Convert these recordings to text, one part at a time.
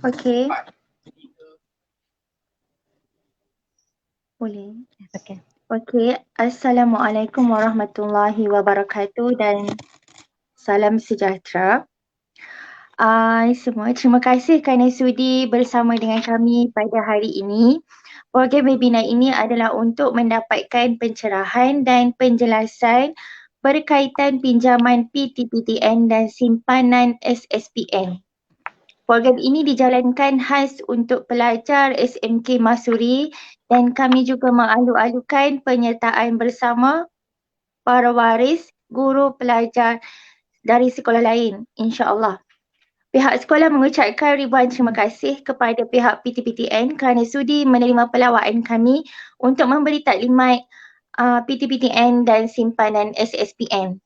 Okey. Boleh. Okay. Okey. Assalamualaikum warahmatullahi wabarakatuh dan salam sejahtera. Semua, terima kasih kerana sudi bersama dengan kami pada hari ini. Program webinar ini adalah untuk mendapatkan pencerahan dan penjelasan berkaitan pinjaman PTPTN dan simpanan SSPN. Program ini dijalankan khas untuk pelajar SMK Masuri dan kami juga mengalu-alukan penyertaan bersama para waris, guru, pelajar dari sekolah lain, insya-Allah. Pihak sekolah mengucapkan ribuan terima kasih kepada pihak PTPTN kerana sudi menerima pelawaan kami untuk memberi taklimat PTPTN dan simpanan SSPN.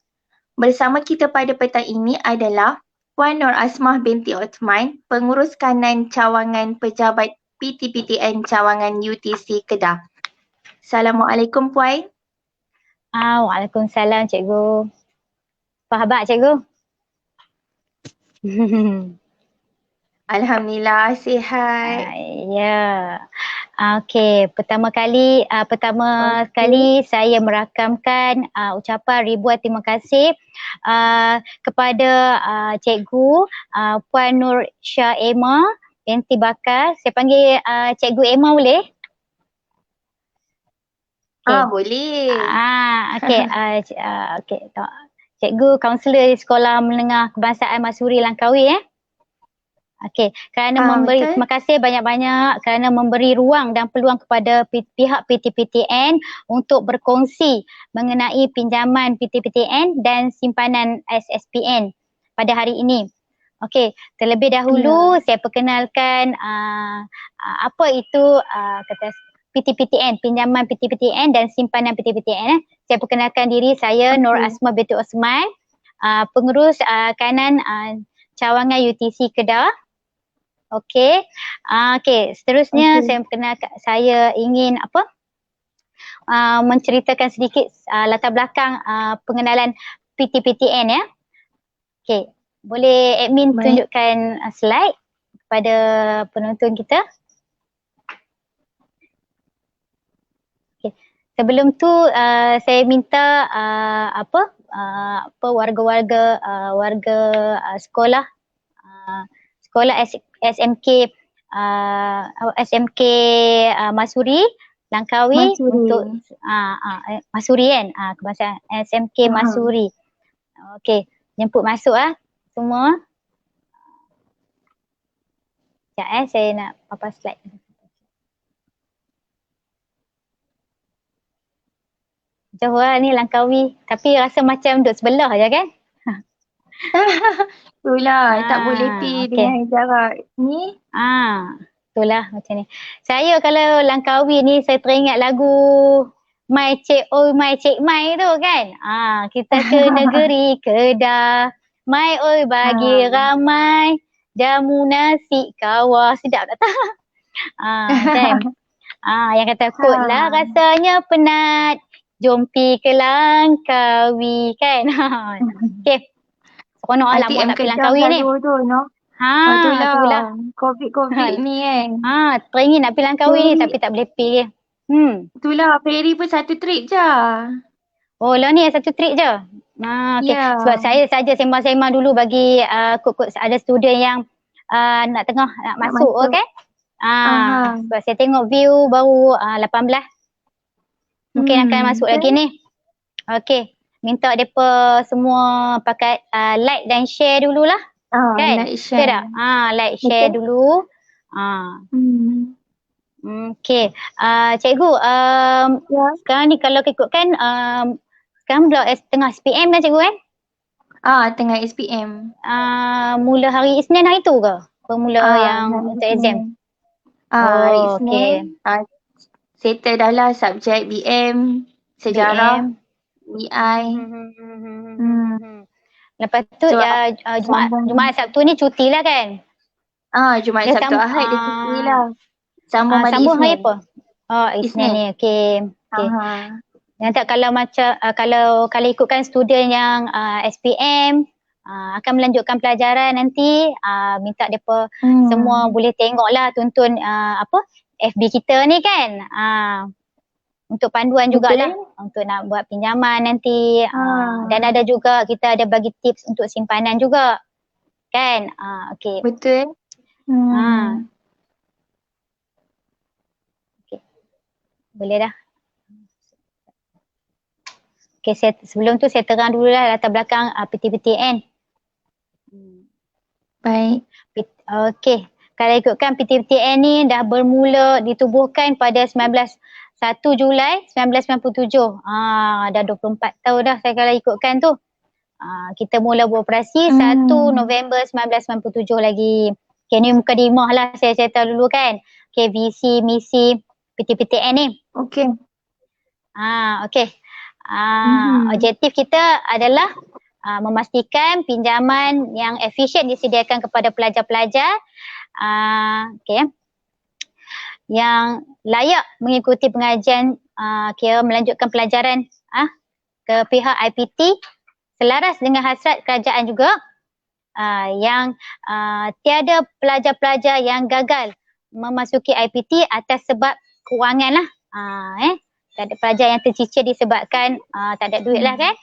Bersama kita pada petang ini adalah Puan Nur Asmah binti Othman, Pengurus Kanan Cawangan Pejabat PTPTN Cawangan UTC Kedah. Assalamualaikum Puan. Waalaikumsalam cikgu. Apa khabar cikgu? Alhamdulillah sihat. Ya. Okey, pertama sekali saya merakamkan ucapan ribuan terima kasih kepada cikgu Puan Nur Syah Emma binti Bakar. Saya panggil cikgu Emma boleh? Boleh. Okey. Okey. Cikgu kaunselor di Sekolah Menengah Kebangsaan Masuri Langkawi Okey, terima kasih banyak-banyak kerana memberi ruang dan peluang kepada pihak PTPTN untuk berkongsi mengenai pinjaman PTPTN dan simpanan SSPN pada hari ini. Okey, terlebih dahulu saya perkenalkan apa itu PTPTN, pinjaman PTPTN dan simpanan PTPTN. Saya perkenalkan diri saya Nur Asmah binti Osman, pengurus kanan Cawangan UTC Kedah. Okey. Seterusnya saya ingin menceritakan sedikit latar belakang pengenalan PTPTN ya. Okey, boleh admin tunjukkan slide kepada penonton kita. Sebelum tu saya minta warga-warga sekolah SMK Masuri Langkawi untuk Masuri kan, kebangsaan SMK Masuri. Okey, jemput masuk semua. Sekejap saya nak papas slide. Jauh ni Langkawi, tapi rasa macam duduk sebelah je kan? Itulah, tak boleh pergi dengan jarak ni. Itulah macam ni. Saya kalau Langkawi ni saya teringat lagu Mai Cik Oi Mai Cik Mai tu kan. Kita ke negeri Kedah, Mai Oi bagi ramai, jamu nasi kawah, sedap tak tahu. Yang kata kotlah rasanya penat, jom pi ke Langkawi kan. Okey. Seronok lah buat nak pergi Langkawi ni. Itulah. COVID ni teringin nak pergi Langkawi ni tapi tak boleh pergi. Itulah, ferry pun satu trip je. Oh, lah ni satu trip je. Okay. Sebab saya saja sembang-sembang dulu bagi kod-kod ada student yang nak masuk kan. Sebab saya tengok view baru 18. Mungkin akan masuk lagi ni. Okey. Minta mereka semua pakai like dan share dululah. Kan? Like share. Like share dulu. Okey. Cikgu, sekarang ni kalau ikutkan sekarang tengah SPM kan cikgu kan? Tengah SPM. Mula hari Isnin hari tu ke? Pemula yang untuk exam? Hari Isnin. Settle dah lah subjek BM, sejarah, BI. Lepas tu Jumaat Sabtu ni cuti lah kan? Jumaat Sabtu Ahad dia cuti lah. Sambung balik Sambung Isnin. hari apa? Isnin ni. Okey. Nanti kalau ikutkan student yang SPM, Akan melanjutkan pelajaran nanti, minta depa semua boleh tengoklah, tonton FB kita ni kan. Untuk panduan jugalah untuk nak buat pinjaman nanti. Dan ada juga kita ada bagi tips untuk simpanan juga. Kan? Okey. Betul. Okay. Boleh dah. Okay, sebelum tu saya terang dulu lah latar belakang PTPTN. Baik. Okay. Kalau ikutkan PTPTN ni dah bermula ditubuhkan pada 1 Julai 1997. Dah 24 tahun dah saya kalau ikutkan tu. Kita mula beroperasi 1 November 1997 lagi. Okay, ni mukadimah lah saya cerita dulu kan. Okay, visi, misi PTPTN ni. Okay. Okay. Objektif kita adalah memastikan pinjaman yang efisien disediakan kepada pelajar-pelajar yang layak mengikuti pengajian kira melanjutkan pelajaran ke pihak IPT selaras dengan hasrat kerajaan juga, yang tiada pelajar-pelajar yang gagal memasuki IPT atas sebab kewangan lah. Tak ada pelajar yang tercicir disebabkan tak ada duit lah kan.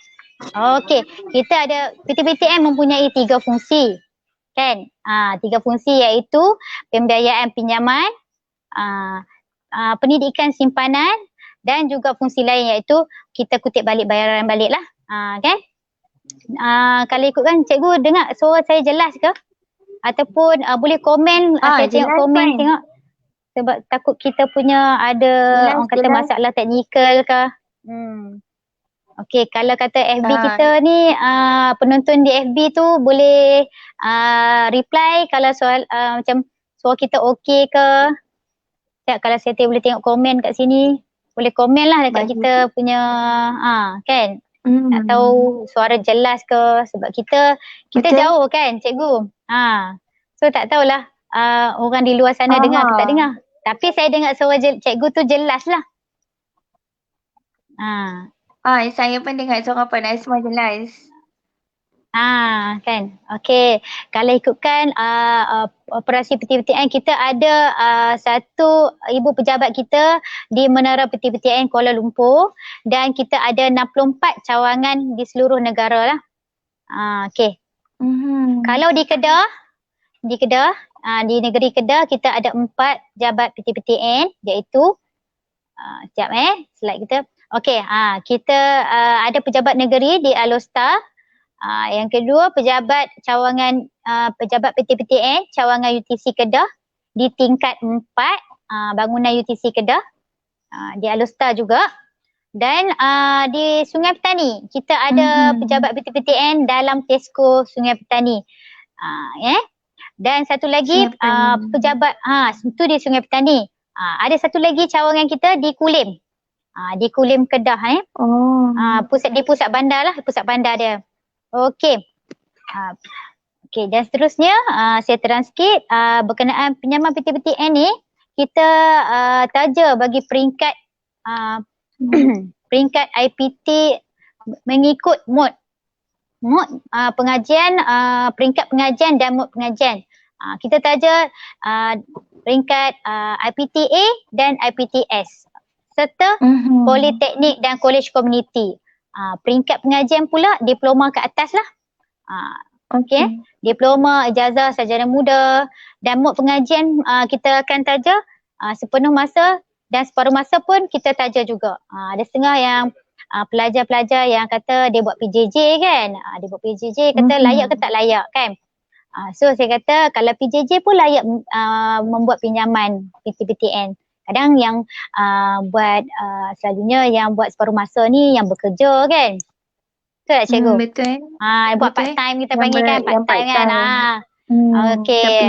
Okey, kita ada PTPTN mempunyai 3 fungsi kan. 3 fungsi iaitu pembiayaan pinjaman, pendidikan simpanan dan juga fungsi lain iaitu kita kutip balik bayaran balik lah. Kan? Kalau ikutkan cikgu dengar suara saya jelas ke? Ataupun boleh komen, saya tengok komen kan? Tengok. Sebab takut kita punya ada orang kata masalah teknikal ke. Okey, kalau kata FB kita ni penonton di FB tu boleh reply kalau soal macam suara kita okey ke. Tak, kalau saya boleh tengok komen kat sini, boleh komen lah dekat kita punya kan. Tak tahu suara jelas ke sebab kita jauh kan cikgu. So tak tahulah orang di luar sana dengar ke tak dengar. Tapi saya dengar suara cikgu tu jelas lah. Saya pun dengar suara Puan Asma jelas. Kan. Okey. Kalau ikutkan operasi PTPTN, kita ada satu ibu pejabat kita di Menara PTPTN Kuala Lumpur dan kita ada 64 cawangan di seluruh negara lah. Okey. Kalau di Kedah, di negeri Kedah kita ada 4 jabat PTPTN iaitu sekejap slide kita. Okey, kita ada pejabat negeri di Alostar. Yang kedua pejabat cawangan pejabat PTPTN cawangan UTC Kedah di tingkat 4 bangunan UTC Kedah di Alostar juga. Dan di Sungai Petani kita ada pejabat PTPTN dalam Tesco Sungai Petani. Dan satu lagi pejabat itu di Sungai Petani. Ada satu lagi cawangan kita di Kulim. Di Kulim Kedah di pusat bandar lah, pusat bandar dia. Okey. Okey, dan seterusnya saya terang sikit berkenaan pinjaman PTPTN ni kita taja bagi peringkat peringkat IPT mengikut mood pengajian, peringkat pengajian dan mood pengajian. Kita taja peringkat IPTA dan IPTS serta politeknik dan kolej komuniti. Peringkat pengajian pula diploma ke atas lah. Okey. Diploma, ijazah, sarjana muda dan mood pengajian kita akan taja sepenuh masa dan separuh masa pun kita taja juga. Ada setengah yang pelajar-pelajar yang kata dia buat PJJ kan. Dia buat PJJ kata layak ke tak layak kan. So saya kata kalau PJJ pun layak membuat pinjaman PTPTN. Kadang yang buat selalunya yang buat separuh masa ni yang bekerja kan. Betul tak cikgu? Betul. Buat part time kita panggil kan, part time kan. Okey.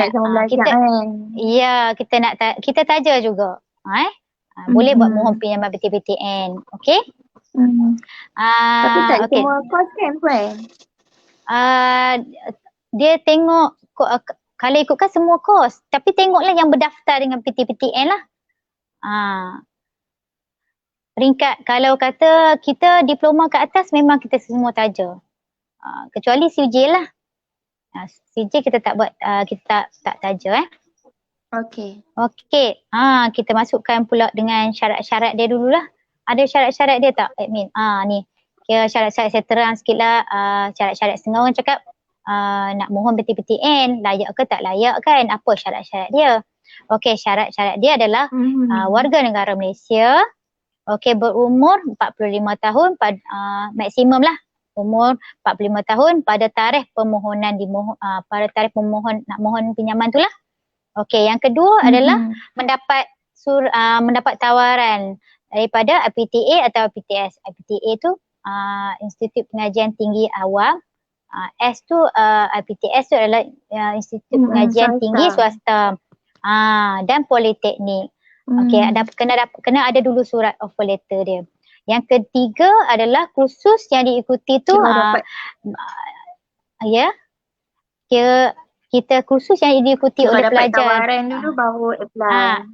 Kita nak kita taja juga. Boleh buat mohon pinjaman PTPTN. Okey? Tapi tak semua kos kan Puan? Dia tengok kalau ikutkan semua kos, tapi tengoklah yang berdaftar dengan PTPTN lah. Peringkat kalau kata kita diploma ke atas memang kita semua taja. Kecuali CJ lah. CJ kita tak buat, kita tak taja Okey. Okey, kita masukkan pula dengan syarat-syarat dia dululah. Ada syarat-syarat dia tak, admin? Ni. Kira syarat-syarat saya terang sikit lah. Syarat-syarat setengah orang cakap nak mohon PTPTN, layak ke tak layak kan? Apa syarat-syarat dia? Okey, syarat-syarat dia adalah warga negara Malaysia. Okey, berumur 45 tahun, maksimum lah. Umur 45 tahun pada tarikh permohonan pada tarikh nak mohon pinjaman tu lah. Okey, yang kedua adalah mendapat tawaran daripada IPTA atau IPTS. IPTA tu Institut Pengajian Tinggi Awam. S tu IPTS tu adalah Institut Pengajian Tinggi Swasta. Dan Politeknik. Okey, kena ada dulu surat offer letter dia. Yang ketiga adalah kursus yang diikuti tu kita kursus yang diikuti oleh pelajar. Dapat tawaran dulu baru apply.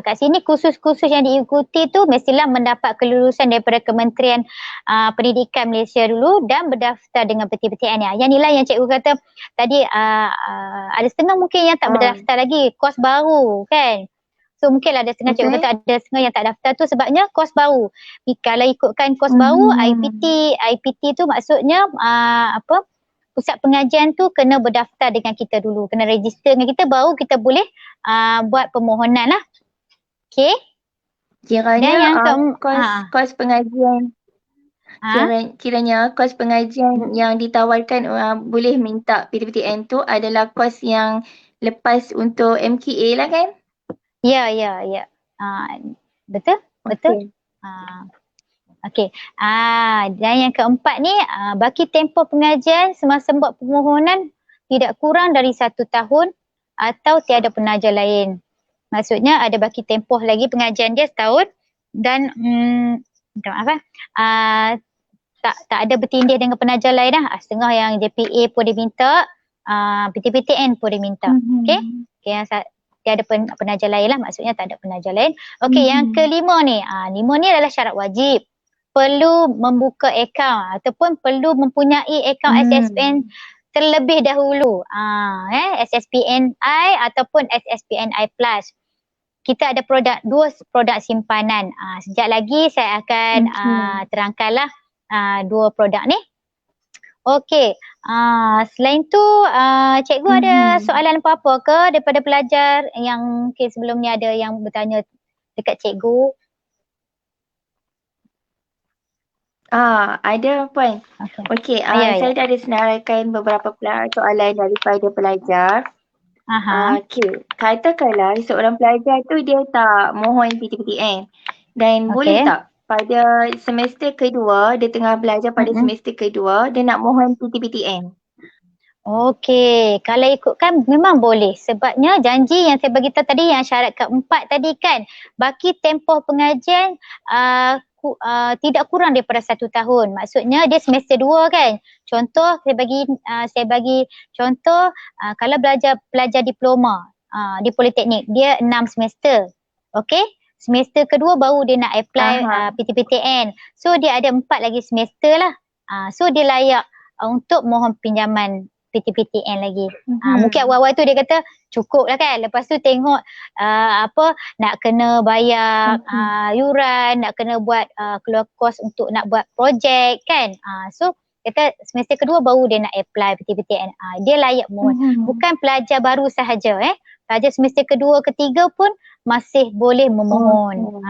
Kat sini kursus-kursus yang diikuti tu mestilah mendapat kelulusan daripada Kementerian Pendidikan Malaysia dulu dan berdaftar dengan PTPTN ni. Yang inilah yang cikgu kata tadi ada setengah mungkin yang tak berdaftar lagi, kos baru kan. So mungkin ada setengah cikgu kata ada setengah yang tak daftar tu sebabnya kos baru. Kalau ikutkan kos baru, IPT tu maksudnya pusat pengajian tu kena berdaftar dengan kita dulu, kena register dengan kita baru kita boleh buat permohonan lah. Okey. Kiranya kos pengajian kiranya kos pengajian yang ditawarkan boleh minta PTPTN tu adalah kos yang lepas untuk MKA lah kan? Ya. Betul. Okey. Dan yang keempat ni, baki tempoh pengajian semasa buat permohonan tidak kurang dari 1 tahun atau tiada penaja lain. Maksudnya ada baki tempoh lagi pengajian dia setahun dan tak ada bertindih dengan penaja lain dah. Setengah yang JPA pun diminta, PTPTN pun diminta. Okey. Yang tiada penaja lain lah, maksudnya tak ada penaja lain. Okey, yang kelima ni, 5 ni adalah syarat wajib. Perlu membuka akaun ataupun perlu mempunyai akaun SSPN terlebih dahulu. SSPNI ataupun SSPNI Plus. Kita ada dua produk simpanan. Sekejap lagi saya akan terangkanlah dua produk ni. Okey, selain tu cikgu ada soalan apa-apa ke daripada pelajar yang sebelum ni ada yang bertanya dekat cikgu? Ada Puan. Okey, saya dah ada senaraikan beberapa soalan daripada pelajar. Okey, katakanlah seorang pelajar tu dia tak mohon PTPTN dan boleh tak pada semester kedua, dia tengah belajar pada semester kedua, dia nak mohon PTPTN? Okey, kalau ikutkan memang boleh sebabnya janji yang saya bagi tahu tadi yang syarat keempat tadi kan, baki tempoh pengajian tidak kurang daripada 1 tahun. Maksudnya dia semester 2 kan. Contoh saya bagi contoh kalau pelajar diploma di politeknik dia 6 semester. Okey? Semester kedua baru dia nak apply PTPTN. So dia ada 4 lagi semester lah. So dia layak untuk mohon pinjaman PTPTN lagi. Mungkin awal-awal tu dia kata cukup lah kan. Lepas tu tengok nak kena bayar yuran, nak kena buat keluar kos untuk nak buat projek kan. So kata semester kedua baru dia nak apply PTPTN. Dia layak mohon. Bukan pelajar baru sahaja pelajar semester kedua, ketiga pun masih boleh memohon.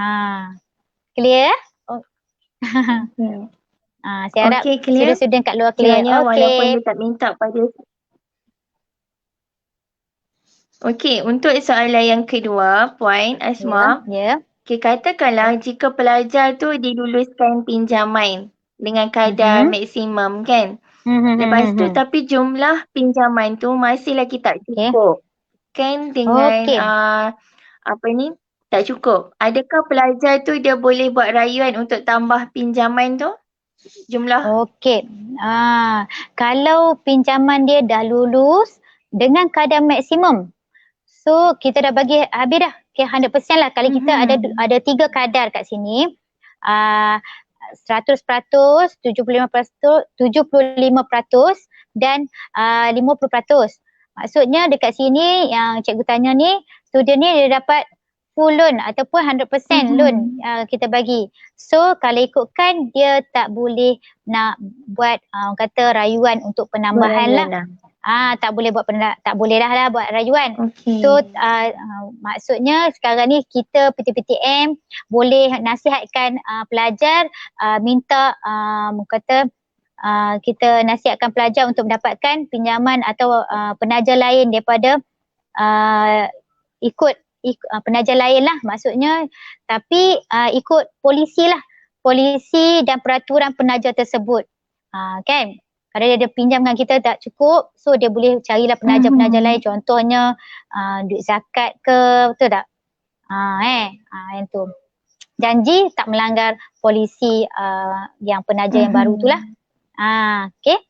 Clear? Saya harap student-student kat luar clear. Walaupun dia tak minta pada. Okey, untuk soalan yang kedua, Puan Asma. Okay, katakanlah jika pelajar tu diluluskan pinjaman dengan kadar maksimum kan. Lepas tu tapi jumlah pinjaman tu masih lagi tak cukup. Kan dengan tak cukup. Adakah pelajar tu dia boleh buat rayuan untuk tambah pinjaman tu? Jumlah. Okey. Kalau pinjaman dia dah lulus dengan kadar maksimum. So kita dah bagi habis dah. Okay, 100% lah. Kalau kita ada 3 kadar kat sini. 100%, 75%, dan 50%. Maksudnya dekat sini yang cikgu tanya ni, student ni dia dapat full loan ataupun 100% loan kita bagi. So kalau ikutkan dia tak boleh nak buat orang kata rayuan untuk penambahan lah. Tak boleh buat tak boleh lah buat rayuan. So maksudnya sekarang ni kita PTPTN boleh nasihatkan pelajar minta kata kita nasihatkan pelajar untuk mendapatkan pinjaman atau penaja lain daripada ikut penaja lain lah maksudnya, tapi ikut polisi lah, polisi dan peraturan penaja tersebut kan. Kalau dia ada pinjam dengan kita tak cukup, so dia boleh carilah penaja-penaja lain, contohnya duit zakat ke, betul tak? Yang tu. Janji tak melanggar polisi yang penaja yang baru tu lah. Okay.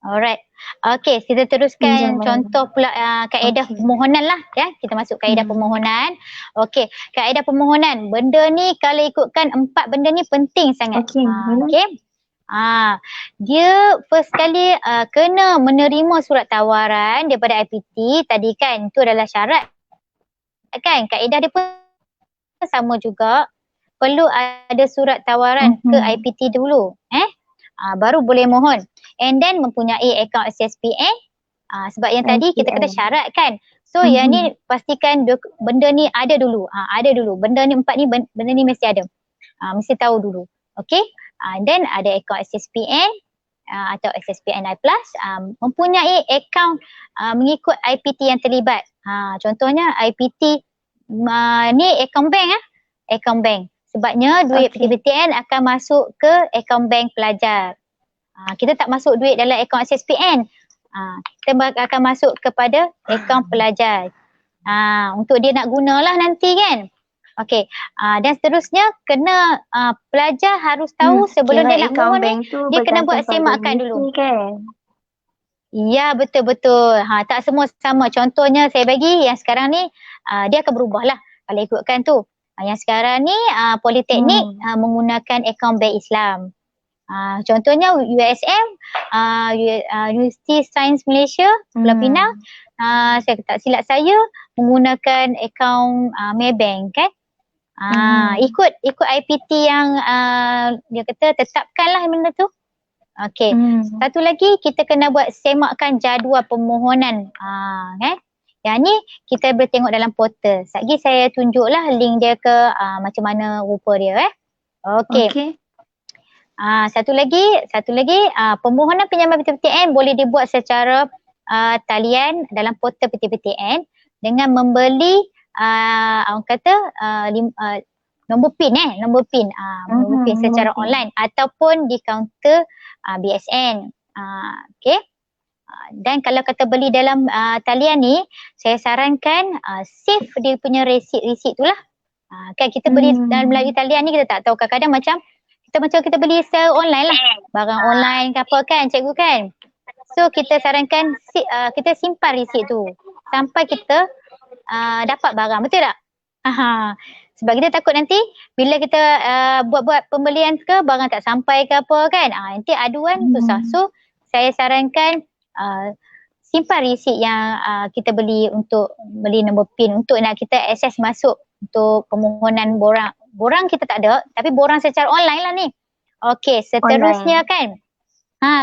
Alright. Okay, kita teruskan contoh pula kaedah permohonan lah ya. Kita masuk kaedah permohonan. Okay, kaedah permohonan. Benda ni kalau ikutkan 4 benda ni penting sangat. Okay. Dia first kali kena menerima surat tawaran daripada IPT. Tadi kan tu adalah syarat kan. Kaedah dia pun sama juga. Perlu ada surat tawaran ke IPT dulu. Baru boleh mohon. And then mempunyai akaun SSPN. Sebab yang tadi kita kata syarat kan. So yang ni pastikan benda ni ada dulu. Ada dulu. Benda ni 4 ni benda ni mesti ada. Mesti tahu dulu. Okay. Then ada akaun SSPN atau SSPNI Plus. Mempunyai akaun mengikut IPT yang terlibat. Contohnya IPT ni akaun bank akaun bank. Sebabnya duit PTPTN akan masuk ke akaun bank pelajar. Kita tak masuk duit dalam akaun SSPN. Kita akan masuk kepada akaun pelajar. Untuk dia nak gunalah nanti kan. Okey. Dan seterusnya kena pelajar harus tahu sebelum dia nak mohon dia kena buat semakan dulu. Ya, betul-betul. Tak semua sama. Contohnya saya bagi yang sekarang ni dia akan berubah lah kalau ikutkan tu. Yang sekarang ni Politeknik menggunakan akaun bank Islam. Contohnya USM, University Sains Malaysia, Pulau Pinang, saya tak silap saya menggunakan akaun Maybank kan. Ikut IPT yang dia kata tetapkanlah benda tu. Okey. Satu lagi kita kena buat semakan jadual permohonan kan. Yang ni kita boleh tengok dalam portal. Sekejap saya tunjuklah link dia ke macam mana rupa dia Okey. Satu lagi permohonan pinjaman PTPTN boleh dibuat secara talian dalam portal PTPTN dengan membeli orang kata nombor PIN nombor PIN secara online ataupun di kaunter BSN. Okey. Dan kalau kata beli dalam talian ni, saya sarankan save dia punya resit tu lah. Kan kita beli dalam melalui talian ni kita tak tahu, kadang-kadang macam kita beli secara online lah. Barang online ke apa kan cikgu kan. So kita sarankan kita simpan resit tu sampai kita dapat barang, betul tak? Sebab kita takut nanti bila kita buat pembelian ke barang tak sampai ke apa kan. Nanti aduan susah. So saya sarankan simpan resit yang kita beli untuk beli nombor PIN untuk nak kita akses masuk untuk permohonan borang. Borang kita tak ada tapi borang secara online lah ni. Okey, seterusnya online. Kan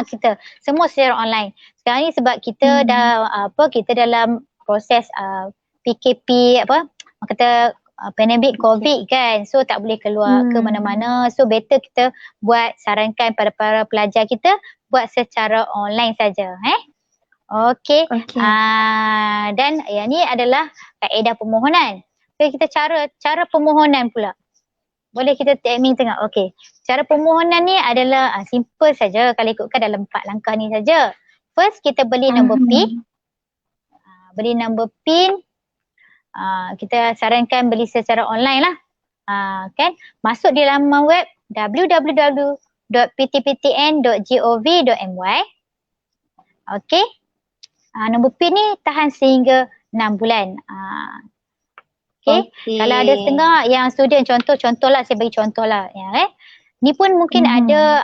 kita semua secara online. Sekarang ni sebab kita kita dalam proses PKP kata pandemik COVID kan. So tak boleh keluar ke mana-mana. So better kita buat sarankan pada para pelajar kita buat secara online saja Okey. Dan yang ni adalah kaedah permohonan. So kita cara permohonan pula. Boleh kita admin tengok. Okey. Cara permohonan ni adalah simple saja kalau ikutkan dalam 4 langkah ni saja. First kita beli nombor PIN. Beli nombor PIN. Kita sarankan beli secara online lah. Kan? Masuk di laman web www.ptptn.gov.my. Okey. Nombor PIN ni tahan sehingga 6 bulan. Okay. Kalau ada setengah yang student contoh lah, saya bagi contoh lah Ni pun mungkin ada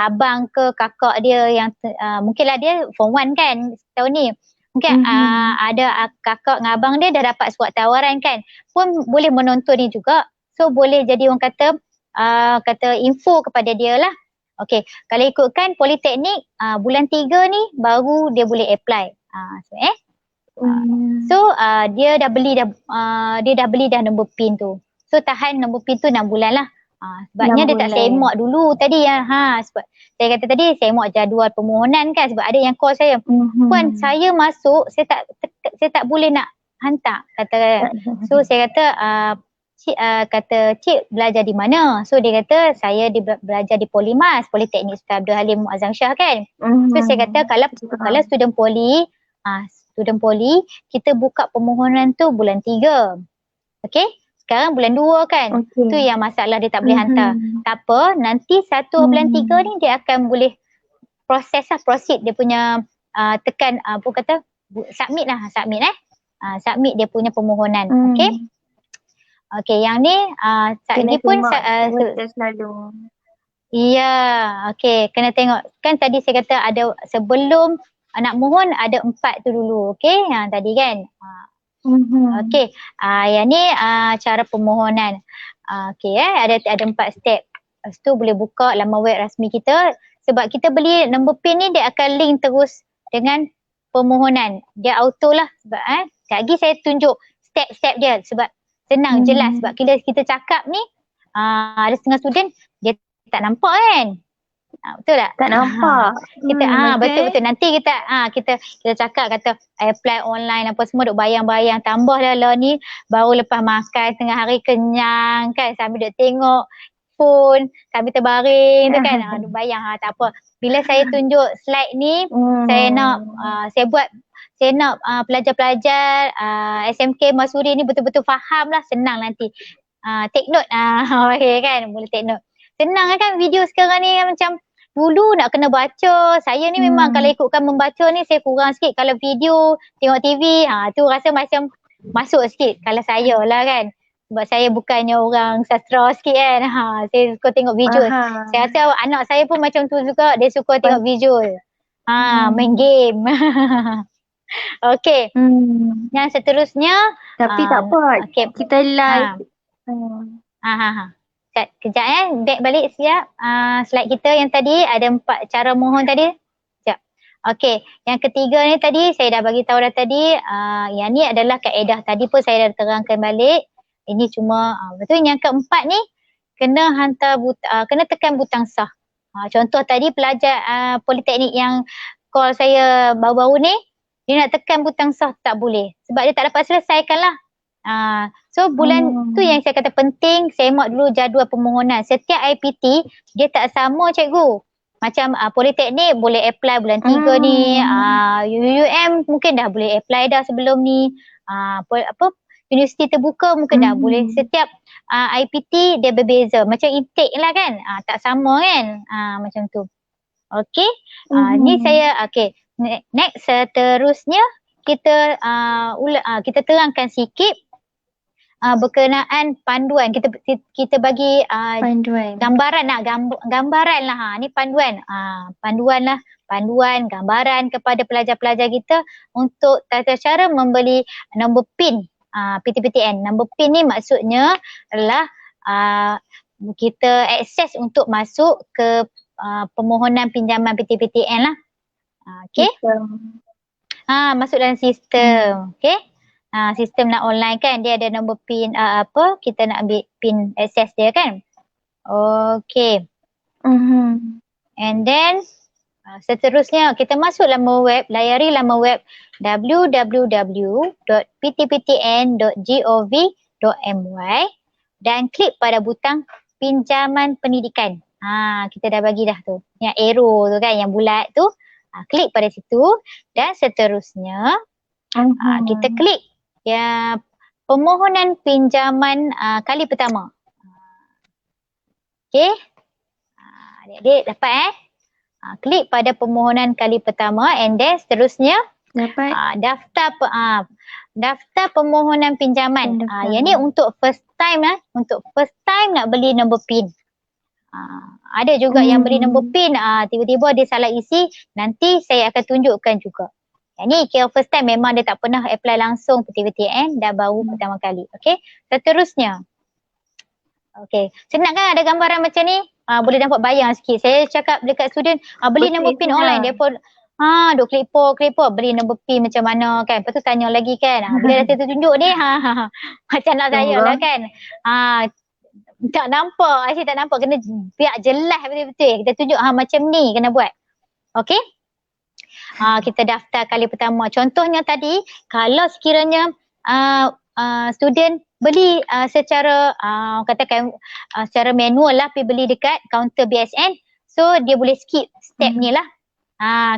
abang ke kakak dia yang mungkinlah dia form 1 kan tahun ni. Mungkin ada kakak dengan abang dia dah dapat surat tawaran kan. Pun boleh menonton ni juga. So boleh jadi orang kata info kepada dia lah. Okey, kalau ikutkan politeknik bulan 3 ni baru dia boleh apply. Dia dah beli dah nombor PIN tu. So tahan nombor PIN tu 6 bulan lah. Sebabnya dia tak semak dulu tadi ya. Sebab saya kata tadi semak jadual permohonan kan, sebab ada yang call saya. Puan, saya masuk, saya tak boleh nak hantar kata. So saya kata cik belajar di mana? So dia kata saya belajar di Polimas, Politeknik Sultan Abdul Halim Muazzam Shah kan. So saya kata kalau student poli kita buka permohonan tu bulan 3. Okey? Sekarang bulan 2 kan. Tu yang masalah dia tak boleh hantar. Tak apa, nanti 1 bulan 3 ni dia akan boleh proceed dia punya tekan submit submit dia punya permohonan. Okey? Okey, yang ni lagi pun selalu. Ya, okey, kena tengok. Kan tadi saya kata ada sebelum nak mohon ada 4 tu dulu. Okey, yang tadi kan. Okey, yang ni cara permohonan. Okey, ada 4 step. Lepas tu boleh buka laman web rasmi kita. Sebab kita beli nombor PIN ni dia akan link terus dengan permohonan. Dia auto lah. Sebab sekejap lagi saya tunjuk step-step dia. Sebab senang, jelas. Sebab kita cakap ni ada setengah student dia tak nampak kan. Betul tak? Tak nampak. Betul. Nanti kita cakap kata apply online apa semua duk bayang-bayang, tambah lah ni baru lepas makan tengah hari kenyang kan, sambil duk tengok phone sambil terbaring tu kan. Duk bayang tak apa. Bila saya tunjuk slide ni saya nak pelajar-pelajar SMK Masuri ni betul-betul faham lah, senang nanti. Take note okay kan, boleh take note. Senang kan video sekarang ni macam dulu nak kena baca. Saya ni memang kalau ikutkan membaca ni saya kurang sikit. Kalau video, tengok TV, tu rasa macam masuk sikit kalau saya lah kan. Sebab saya bukannya orang sastra sikit kan. Saya suka tengok visual. Saya rasa anak saya pun macam tu juga. Dia suka tengok visual. Main game. Okey. Yang seterusnya. Tapi tak apa. Kita live. Kejap back balik sekejap. Slide kita yang tadi ada 4 cara mohon tadi. Sekejap. Okey, yang ketiga ni tadi saya dah bagi tahu dah tadi. Yang ni adalah kaedah, tadi pun saya dah terangkan balik. Ini cuma betul. Yang keempat ni kena kena tekan butang sah. Contoh tadi pelajar politeknik yang call saya baru-baru ni, dia nak tekan butang sah tak boleh. Sebab dia tak dapat selesaikan lah. So bulan tu yang saya kata penting, semak dulu jadual permohonan. Setiap IPT dia tak sama cikgu. Macam politeknik boleh apply bulan 3 ni, UUM mungkin dah boleh apply dah sebelum ni. Universiti terbuka mungkin dah boleh. Setiap IPT dia berbeza. Macam intake lah kan. Tak sama kan. Macam tu. Okey. Ni saya next seterusnya kita kita terangkan sikit berkenaan panduan. Kita bagi panduan. Gambaran lah. Ni panduan. Panduan, gambaran kepada pelajar-pelajar kita untuk tata cara membeli nombor PIN PTPTN. Nombor PIN ni maksudnya adalah kita akses untuk masuk ke permohonan pinjaman PTPTN lah. Okey. Masuk dalam sistem. Okey. Sistem nak online kan, dia ada nombor PIN kita nak ambil PIN access dia kan. Okay. And then seterusnya kita masuk laman web, layari laman web www.ptptn.gov.my dan klik pada butang pinjaman pendidikan. Kita dah bagi dah tu. Yang arrow tu kan, yang bulat tu. Klik pada situ dan seterusnya kita klik permohonan pinjaman kali pertama. Okey. Adik-adik dapat klik pada permohonan kali pertama and then seterusnya dapat daftar permohonan pinjaman. Yang ni untuk first time nak beli nombor PIN. Ada juga yang beli nombor PIN, tiba-tiba dia salah isi, nanti saya akan tunjukkan juga. Yang ni kira first time memang dia tak pernah apply langsung PTPTN, dah baru pertama kali. Okay, seterusnya. Okay, senang kan ada gambaran macam ni? Boleh dapat bayang sikit. Saya cakap dekat student, beli nombor PIN online. Dia pun, duk klik po, beli nombor PIN macam mana kan. Lepas tu tanya lagi kan, bila dah tunjuk ni, macam nak saya lah kan. Tak nampak, Aisyah tak nampak. Kena biar jelas betul-betul. Kita tunjuk, macam ni kena buat. Okay. Kita daftar kali pertama. Contohnya tadi, kalau sekiranya student beli secara katakan secara manual lah, pergi beli dekat kaunter BSN, so dia boleh skip step ni lah.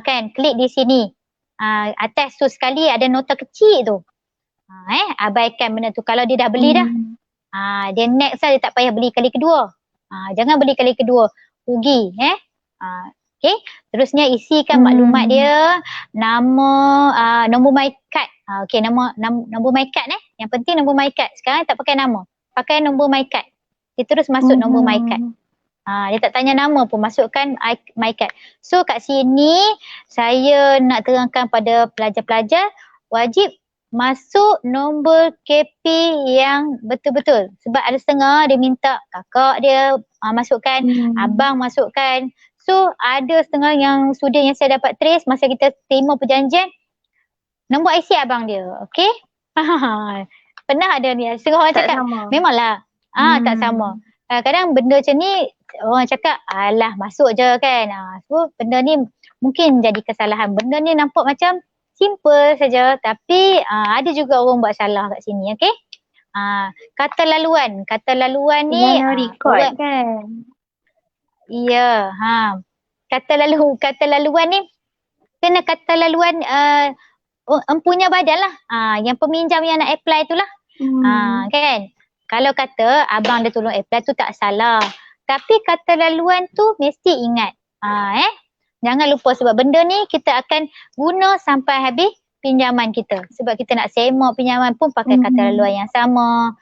Kan, klik di sini. Atas tu sekali ada nota kecil tu. Abaikan benda tu. Kalau dia dah beli dah, dia next lah, dia tak payah beli kali kedua. Jangan beli kali kedua, rugi. Okay, terusnya isikan maklumat dia, nama, nombor my card. Okay, nombor my card Yang penting nombor my card. Sekarang tak pakai nama, pakai nombor my card. Dia terus masuk nombor my card. Dia tak tanya nama pun, masukkan my card. So kat sini saya nak terangkan pada pelajar-pelajar, wajib masuk nombor KP yang betul-betul. Sebab ada setengah dia minta kakak dia masukkan, abang masukkan. So ada setengah yang student yang saya dapat trace masa kita terima perjanjian, nombor IC abang dia. Okay. Pernah ada ni, setengah orang cakap sama. Memanglah tak sama. Kadang benda macam ni orang cakap alah masuk je kan. So benda ni mungkin jadi kesalahan. Benda ni nampak macam simple saja, tapi ada juga orang buat salah kat sini. Okay. Kata laluan ni jangan record kan. Ya, kata laluan ni kena kata laluan empunya badan lah. Yang peminjam yang nak apply tu lah. Kan? Kalau kata abang dia tolong apply tu tak salah. Tapi kata laluan tu mesti ingat. Jangan lupa, sebab benda ni kita akan guna sampai habis pinjaman kita. Sebab kita nak semak pinjaman pun pakai kata laluan yang sama.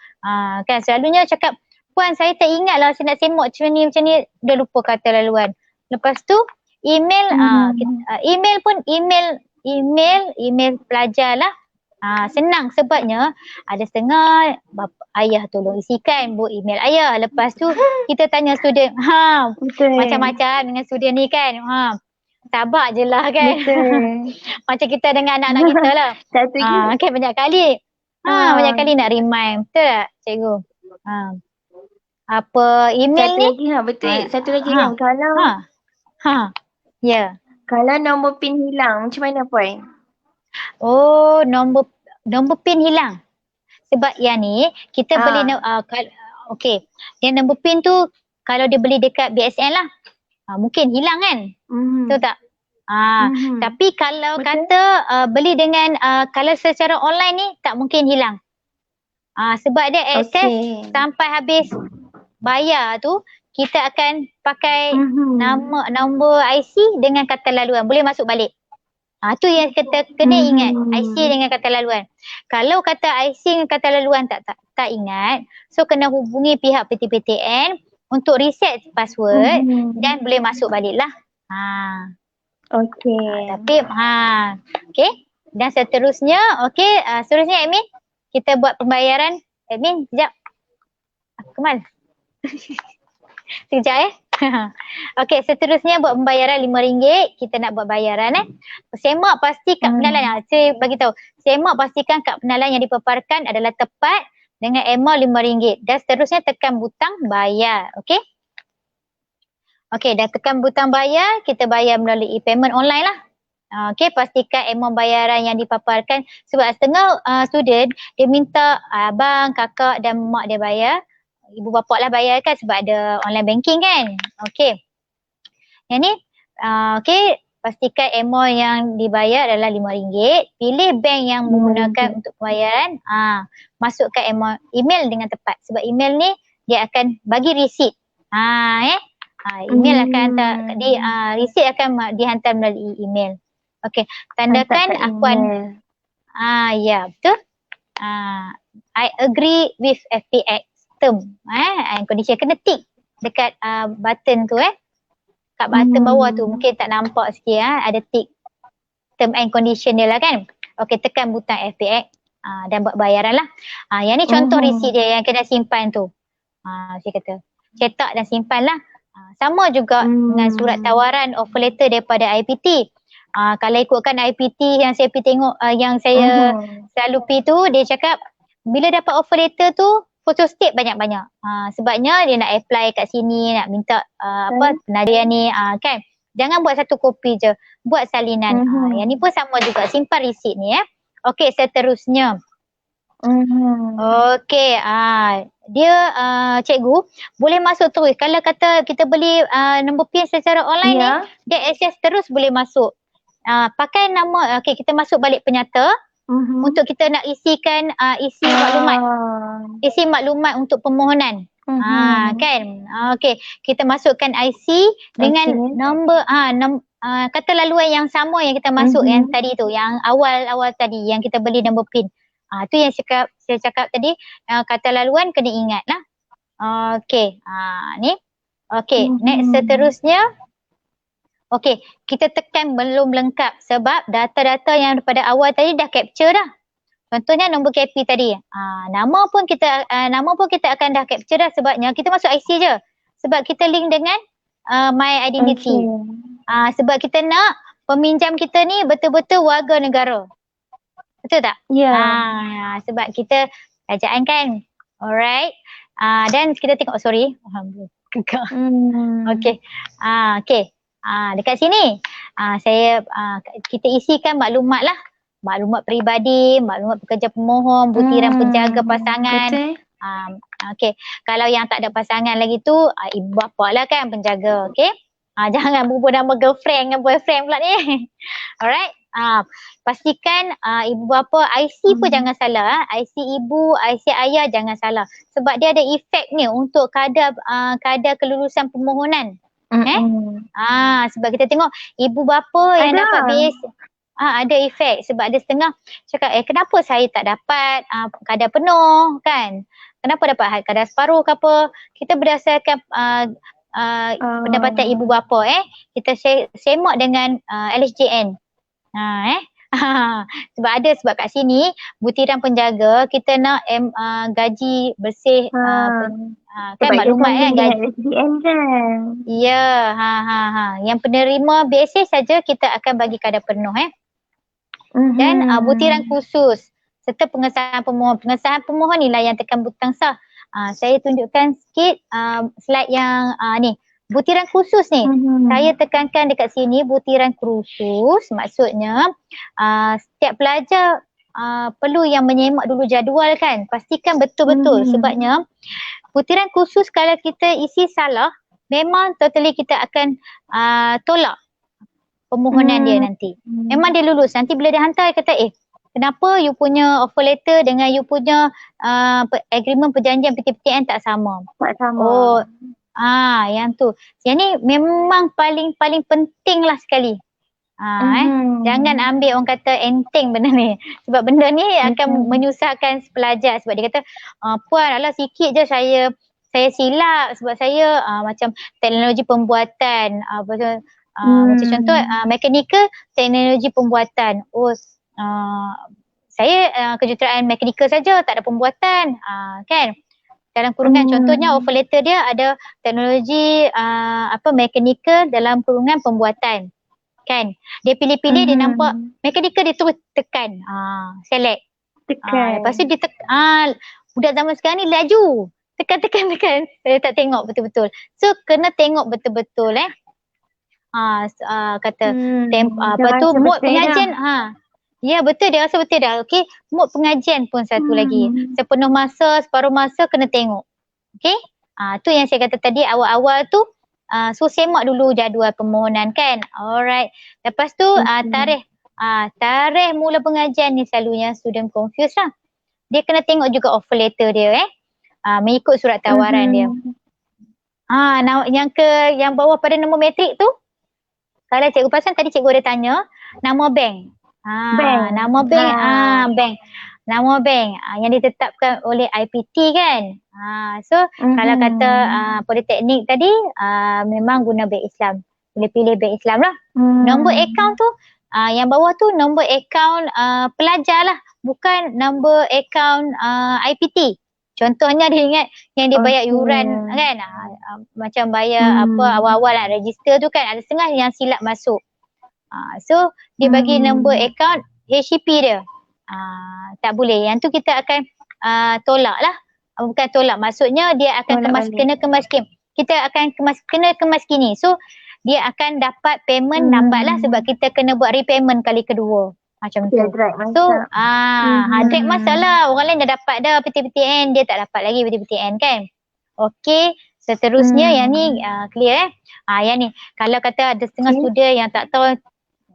Kan selalunya cakap, puan saya tak ingat lah saya nak semak macam ni, dah lupa kata laluan. Lepas tu email, email pun email pelajar lah. Senang sebabnya ada setengah ayah tolong isikan email ayah. Lepas tu kita tanya student, macam-macam dengan student ni kan. Sabar je lah kan. Macam kita dengan anak-anak kita lah. Kan banyak kali. Banyak kali nak remind. Betul tak cikgu? Apa email satu ni? Lagi, betul. Satu lagi kan. Kalau kalau nombor PIN hilang, macam mana puan? Oh, nombor PIN hilang. Sebab yang ni kita beli okey. Yang nombor PIN tu kalau dia beli dekat BSN lah, mungkin hilang kan? Betul tak? Tapi kalau kata beli dengan kalau secara online ni tak mungkin hilang. Sebab dia akses sampai habis bayar tu, kita akan pakai nombor IC dengan kata laluan. Boleh masuk balik. Tu yang kita kena ingat, IC dengan kata laluan. Kalau kata IC dengan kata laluan tak ingat, so kena hubungi pihak PTPTN untuk reset password dan boleh masuk balik lah. Tapi okey. Dan seterusnya, seterusnya admin, kita buat pembayaran. Admin, sekejap. Kemal. Sekejap Okey, seterusnya buat pembayaran RM5. Kita nak buat bayaran semak pasti kad penalan. Saya bagi tahu. Semak pastikan kad penalan yang dipaparkan adalah tepat dengan amount RM5. Dan seterusnya tekan butang bayar. Okey. Okey, dah tekan butang bayar, kita bayar melalui payment online lah. Okey, pastikan amount bayaran yang dipaparkan. Sebab setengah student dia minta abang, kakak dan mak dia bayar. Ibu bapa lah bayar kan sebab ada online banking kan. Okey. Yang ni, okey, pastikan amount yang dibayar adalah RM5. Pilih bank yang menggunakan untuk pembayaran. Masukkan amount email dengan tepat. Sebab email ni dia akan bagi receipt. Email akan hantar, receipt akan dihantar melalui email. Okey, tandakan akuan. Ya, betul. I agree with FPX term and condition, kena tick. dekat button tu kat button bawah tu mungkin tak nampak sikit ada tick term and condition dia lah kan. Okey, tekan butang FPX dan buat bayaran lah. Yang ni contoh resit dia yang kena simpan tu. Saya kata cetak dan simpan lah. Sama juga dengan surat tawaran offer letter daripada IPT. Kalau ikutkan IPT yang saya pergi tengok, yang saya selalu pergi tu, dia cakap bila dapat offer letter tu photostat banyak-banyak. Sebabnya dia nak apply kat sini, nak minta penarian ni kan. Jangan buat satu kopi je, buat salinan. Yang ni pun sama juga, simpan resit ni Okey, seterusnya. Okey, dia cikgu boleh masuk terus. Kalau kata kita beli nombor PIN secara online ni, dia akses terus boleh masuk. Pakai nama, okey kita masuk balik penyata untuk kita nak isikan isi maklumat. Isi maklumat untuk permohonan. Kan? Okey, kita masukkan IC dengan nombor kata laluan yang sama yang kita masuk yang tadi tu, yang awal-awal tadi yang kita beli nombor PIN. Tu yang saya cakap tadi, kata laluan kena ingat lah. Okey, ni. Okey, next seterusnya. Okey, kita tekan belum lengkap sebab data-data yang pada awal tadi dah capture dah. Contohnya nombor KP tadi. Nama pun kita akan dah capture dah sebabnya kita masuk IC je. Sebab kita link dengan My Identity. Sebab kita nak peminjam kita ni betul-betul warga negara. Betul tak? Ya. Sebab kita kerajaan kan. Alright. Dan kita tengok, alhamdulillah. Okey. Okey. Dekat sini kita isikan maklumat lah. Maklumat peribadi, maklumat pekerja pemohon, butiran penjaga pasangan. Betul. Okey. Kalau yang tak ada pasangan lagi tu, ibu bapa lah kan penjaga. Okey. Jangan bubuh nama girlfriend dengan boyfriend pula ni. Alright. Pastikan ibu bapa IC pun jangan salah. IC ibu, IC ayah jangan salah. Sebab dia ada efek ni untuk kadar kelulusan permohonan. Sebab kita tengok ibu bapa yang dapat BS ada efek. Sebab ada setengah cakap kenapa saya tak dapat kadar penuh kan. Kenapa dapat kadar separuh ke apa. Kita berdasarkan pendapatan ibu bapa kita semak dengan LHJN. Sebab kat sini butiran penjaga kita nak gaji bersih kan maklumat kan gaji kan. Ya, yang penerima biasa saja kita akan bagi kadar penuh dan butiran khusus serta pengesahan pemohon. Pengesahan pemohon inilah yang tekan butang sah. Saya tunjukkan sikit slide yang ni. Butiran khusus ni, saya tekankan dekat sini butiran khusus maksudnya setiap pelajar perlu yang menyemak dulu jadual kan. Pastikan betul-betul sebabnya butiran khusus kalau kita isi salah memang totally kita akan tolak permohonan dia nanti. Memang dia lulus. Nanti bila dia hantar kata kenapa you punya offer letter dengan you punya agreement perjanjian PTPTN tak sama? Tak sama. Yang tu. Yang ni memang paling penting lah sekali. Jangan ambil orang kata enteng benda ni. Sebab benda ni akan menyusahkan pelajar. Sebab dia kata, puan alah sikit je saya silap sebab saya macam teknologi pembuatan. Macam contoh mechanical teknologi pembuatan. Saya kejuruteraan mechanical saja, tak ada pembuatan. Kan? Dalam kurungan contohnya offer letter dia ada teknologi mechanical dalam kurungan pembuatan. Kan? Dia pilih-pilih dia nampak mechanical dia terus tekan. Select. Tekan. Lepas tu dia budak zaman sekarang ni laju. Tekan. Saya tak tengok betul-betul. So kena tengok betul-betul kata mode pengajian ya betul, dia rasa betul dah. Okey, mood pengajian pun satu lagi. Sepenuh masa, separuh masa kena tengok. Okey? Tu yang saya kata tadi awal-awal tu so semak dulu jadual permohonan kan. Alright. Lepas tu tarikh mula pengajian ni selalunya student confuse lah. Dia kena tengok juga offer letter dia mengikut surat tawaran dia. Yang bawah pada nombor matrik tu kalau cikgu perasan tadi cikgu ada tanya nama bank. Nama bank, bank. nama bank yang ditetapkan oleh IPT kan. So kalau kata politeknik tadi memang guna bank Islam. Boleh pilih bank Islam lah. Nombor akaun tu yang bawah tu nombor akaun pelajar lah, bukan nombor akaun IPT. Contohnya dia ingat yang dia bayar yuran kan, macam bayar apa awal-awal lah register tu kan, ada setengah yang silap masuk. So dia bagi nombor akaun HCP dia. Tak boleh. Yang tu kita akan tolak lah. Bukan tolak, maksudnya dia akan kena kemas skim. Kita akan kena kemas kini. So dia akan dapat payment lambat lah sebab kita kena buat repayment kali kedua. Macam tu. So drag masa lah. Orang lain dah dapat dah PTPTN, dia tak dapat lagi PTPTN kan. Okey, seterusnya yang ni clear yang ni kalau kata ada setengah student yang tak tahu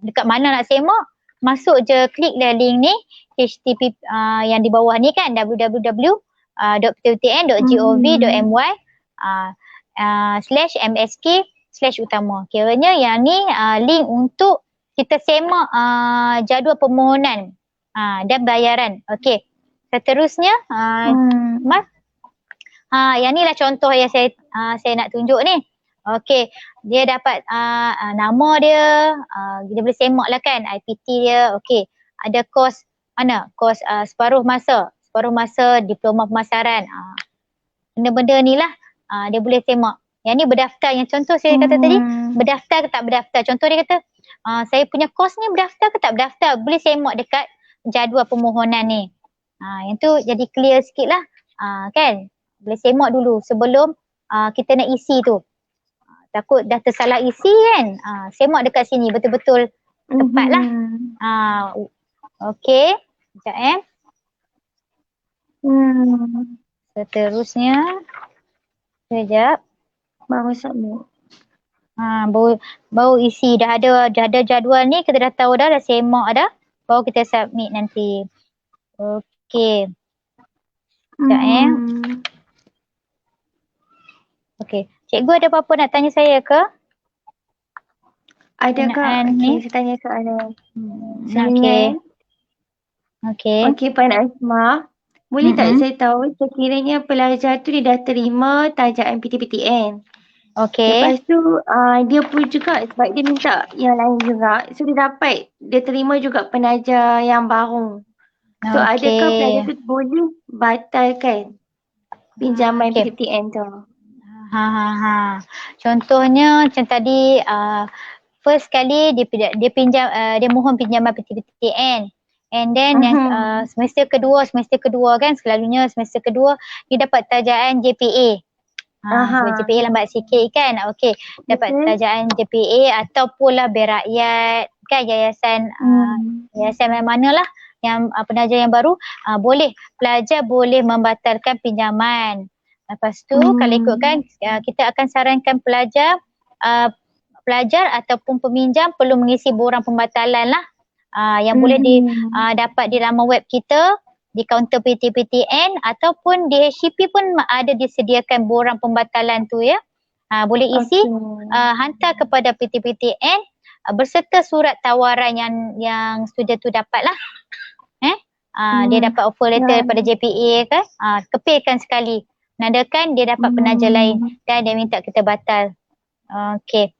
dekat mana nak semak, masuk je klik le link ni http yang di bawah ni kan, www.ptptn.gov.my /msk/utama. Kiranya yang ni link untuk kita semak jadual permohonan dan bayaran. Okey. Seterusnya Mas, yang ni lah contoh yang saya nak tunjuk ni. Okey, dia dapat nama dia, dia boleh semak lah kan, IPT dia. Okey, ada kos mana? Kos separuh masa diploma pemasaran. Benda-benda ni lah dia boleh semak. Yang ni berdaftar, yang contoh saya kata tadi, berdaftar ke tak berdaftar. Contoh dia kata, saya punya kos ni berdaftar ke tak berdaftar, boleh semak dekat jadual permohonan ni. Yang tu jadi clear sikit lah, kan? Boleh semak dulu sebelum kita nak isi tu. Takut dah tersalah isi kan. Semak dekat sini betul-betul tepat lah. Okey. Sekejap Seterusnya. Sekejap. Baru submit. Baru isi. Dah ada jadual ni, kita dah tahu dah semak dah. Baru kita submit nanti. Okey. Sekejap Okey. Cikgu ada apa-apa nak tanya saya ke? Ada Kak. Okay, saya tanya soalan. Okey, Puan Asma. Boleh tak saya tahu sekiranya pelajar tu dia dah terima tajaan PTPTN. Okey. Lepas tu dia pun juga sebab dia minta yang lain juga. So dia terima juga penaja yang baru. So adakah pelajar tu boleh batalkan pinjaman PTPTN tu? Contohnya macam tadi first kali dia pinjam dia mohon pinjaman PTPTN, and then yang semester kedua kan, selalunya semester kedua dia dapat tajaan JPA. Sebab JPA lambat sikit kan. Okey, dapat tajaan JPA ataupun lah berakyat kan, yayasan mana lah yang penaja yang baru, pelajar boleh membatalkan pinjaman. Lepas tu kalau ikutkan kita akan sarankan pelajar ataupun peminjam perlu mengisi borang pembatalan lah yang boleh dapat di laman web kita di kaunter PTPTN ataupun di HCP pun ada disediakan borang pembatalan tu ya. Boleh isi, hantar kepada PTPTN berserta surat tawaran yang student tu dapat lah. Dia dapat offer letter daripada JPA kan, kepilkan sekali. Nadakan dia dapat penaja lain dan dia minta kita batal. Okey.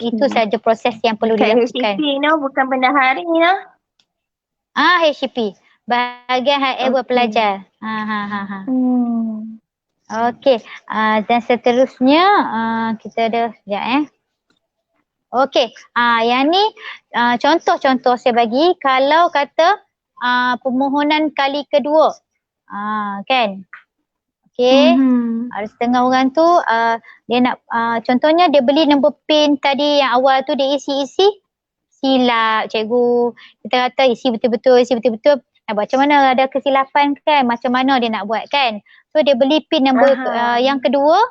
Itu saja proses yang perlu dilakukan. HCP bukan bendahari HCP. Bahagian hak buat pelajar. Okey. Dan seterusnya kita ada sekejap Okey. Yang ni contoh-contoh saya bagi kalau kata permohonan kali kedua. Kan? Okey. Ada setengah orang tu dia nak contohnya dia beli nombor PIN tadi yang awal tu, dia isi-isi silap cikgu. Kita kata isi betul-betul. Macam mana ada kesilapan kan, macam mana dia nak buat kan. So dia beli PIN nombor yang kedua,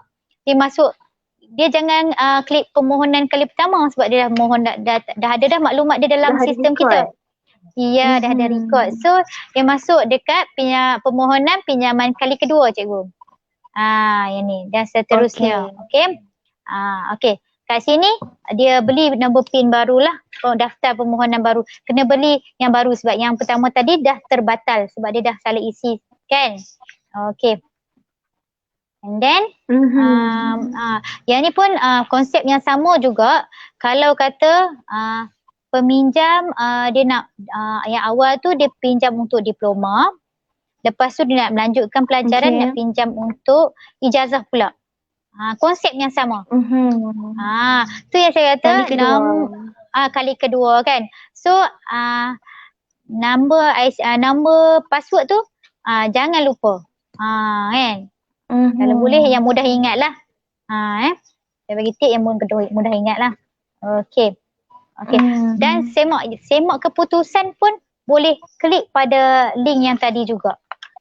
dia jangan klik permohonan kali pertama sebab dia dah mohon dah ada dah maklumat dia dalam sistem kita. Ya, dah ada record. So dia masuk dekat permohonan pinjaman kali kedua cikgu. Yang ni dan seterusnya. Okey. Okey. kat sini dia beli nombor PIN barulah, daftar permohonan baru. Kena beli yang baru sebab yang pertama tadi dah terbatal sebab dia dah salah isi kan. Okay. And then yang ni pun konsep yang sama juga. Kalau kata peminjam dia nak yang awal tu dia pinjam untuk diploma. Lepas tu dia nak melanjutkan pelajaran, nak pinjam untuk ijazah pula. Konsep yang sama. Tu yang saya kata kali kedua kan. So number password tu jangan lupa. Kan. Kalau boleh yang mudah ingat lah. Saya bagi tip yang mudah ingat lah. Okay. Dan semak keputusan pun boleh klik pada link yang tadi juga.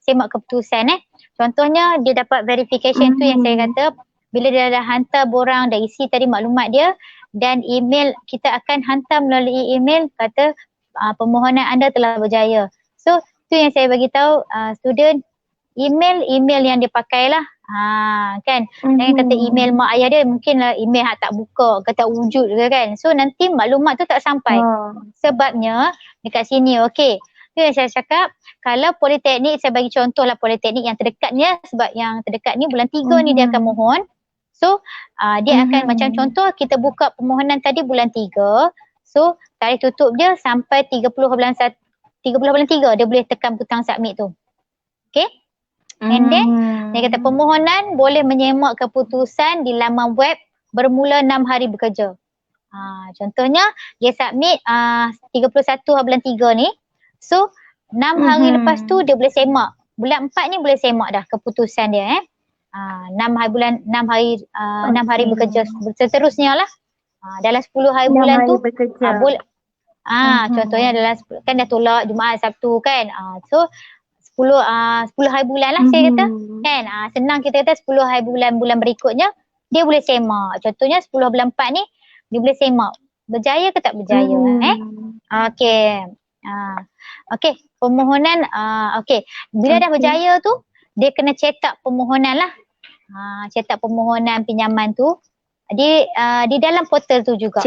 Semak keputusan Contohnya dia dapat verification tu yang saya kata, bila dia dah hantar borang, dah isi tadi maklumat dia, dan email kita akan hantar melalui email kata permohonan anda telah berjaya. So tu yang saya bagi tahu student, email yang dia pakai lah. Kan. Jangan kata email mak ayah dia, mungkin lah email tak buka ke tak wujud ke kan. So nanti maklumat tu tak sampai. Sebabnya dekat sini tu yang saya cakap, kalau politeknik, saya bagi contoh lah politeknik yang terdekat ni sebab yang terdekat ni bulan 3 ni dia akan mohon. So dia akan macam contoh kita buka permohonan tadi bulan 3. So tarikh tutup dia sampai 30 bulan 3 dia boleh tekan butang submit tu. Okay. And then dia kata permohonan boleh menyemak keputusan di laman web bermula 6 hari bekerja. Contohnya dia submit 31 bulan 3 ni. So 6 hari lepas tu dia boleh semak. Bulan 4 ni boleh semak dah keputusan dia 6 hari bekerja seterusnya lah. Dalam 10 hari bulan tu boleh contohnya dalam kan dah tolak Jumaat Sabtu kan. So 10 hari bulan lah saya kata kan. Senang kita kata 10 hari bulan berikutnya dia boleh semak. Contohnya 10 bulan 4 ni dia boleh semak. Berjaya ke tak berjaya Okay, permohonan bila dah berjaya tu dia kena cetak permohonan lah. Cetak permohonan pinjaman tu di dalam portal tu juga.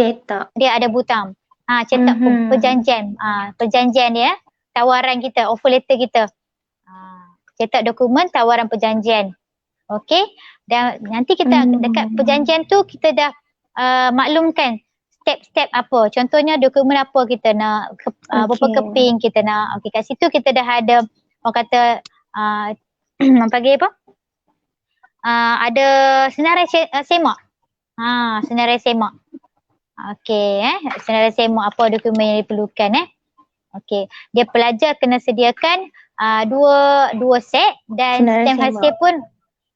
Dia ada butang. Cetak perjanjian dia, tawaran kita, offer letter kita. Cetak dokumen tawaran perjanjian. Okey, dan nanti kita dekat perjanjian tu kita dah maklumkan step-step apa. Contohnya dokumen apa kita nak, berapa keping kita nak. Okey, kat situ kita dah ada orang kata panggil apa? Ada senarai semak. Senarai semak. Okey, senarai semak apa dokumen yang diperlukan Okey, dia pelajar kena sediakan dua set dan stem hasil pun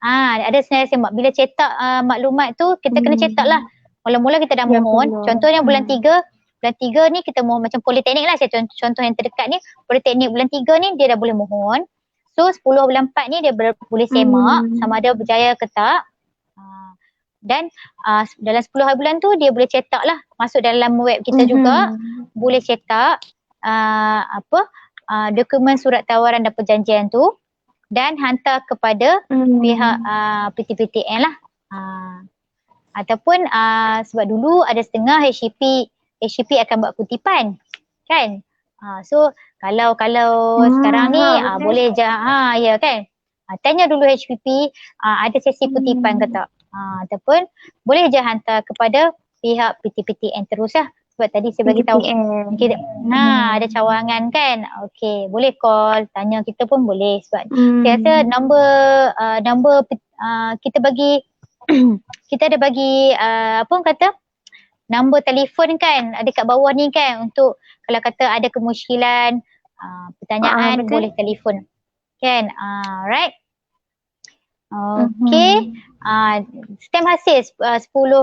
ada senarai semak. Bila cetak maklumat tu kita kena cetak lah. Mula-mula kita dah mohon. Contohnya bulan 3 ni kita mohon macam politeknik lah. Contoh yang terdekat ni, politeknik bulan 3 ni dia dah boleh mohon. So 10 bulan 4 ni dia boleh semak sama ada berjaya ke tak. Dan dalam 10 hari bulan tu dia boleh cetak lah. Masuk dalam web kita juga. Boleh cetak dokumen surat tawaran dan perjanjian tu dan hantar kepada pihak PTPTN lah. Ataupun sebab dulu ada setengah HCP akan buat kutipan kan. So kalau sekarang ni boleh je ya kan. Tanya dulu HPP ada sesi kutipan ke tak. Ataupun boleh je hantar kepada pihak PTPTN terus lah. Sebab tadi saya bagi tahu kita ada cawangan kan. Okey, boleh call, tanya kita pun boleh sebab saya rasa nombor kita bagi kita ada bagi apa orang kata nombor telefon kan ada kat bawah ni kan untuk kalau kata ada kemusykilan pertanyaan boleh telefon kan. Right. Okey. Stem hasil RM10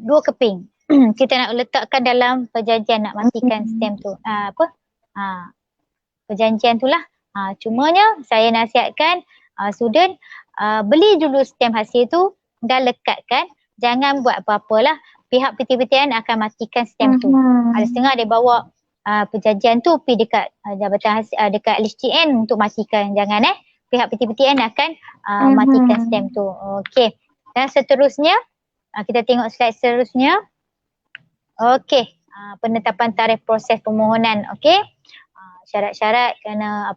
2 keping. Kita nak letakkan dalam perjanjian nak matikan stem tu. Perjanjian tu lah. Cumanya saya nasihatkan student beli dulu stem hasil tu dah lekatkan. Jangan buat apa-apalah. Pihak PTPTN akan matikan stem tu. Ada setengah dia bawa perjanjian tu pergi dekat jabatan dekat LHDN untuk matikan. Jangan pihak PTPTN akan matikan stem tu. Okey. Dan seterusnya Kita tengok slide seterusnya. Okey, penetapan tarikh proses permohonan. Okey. Syarat-syarat kerana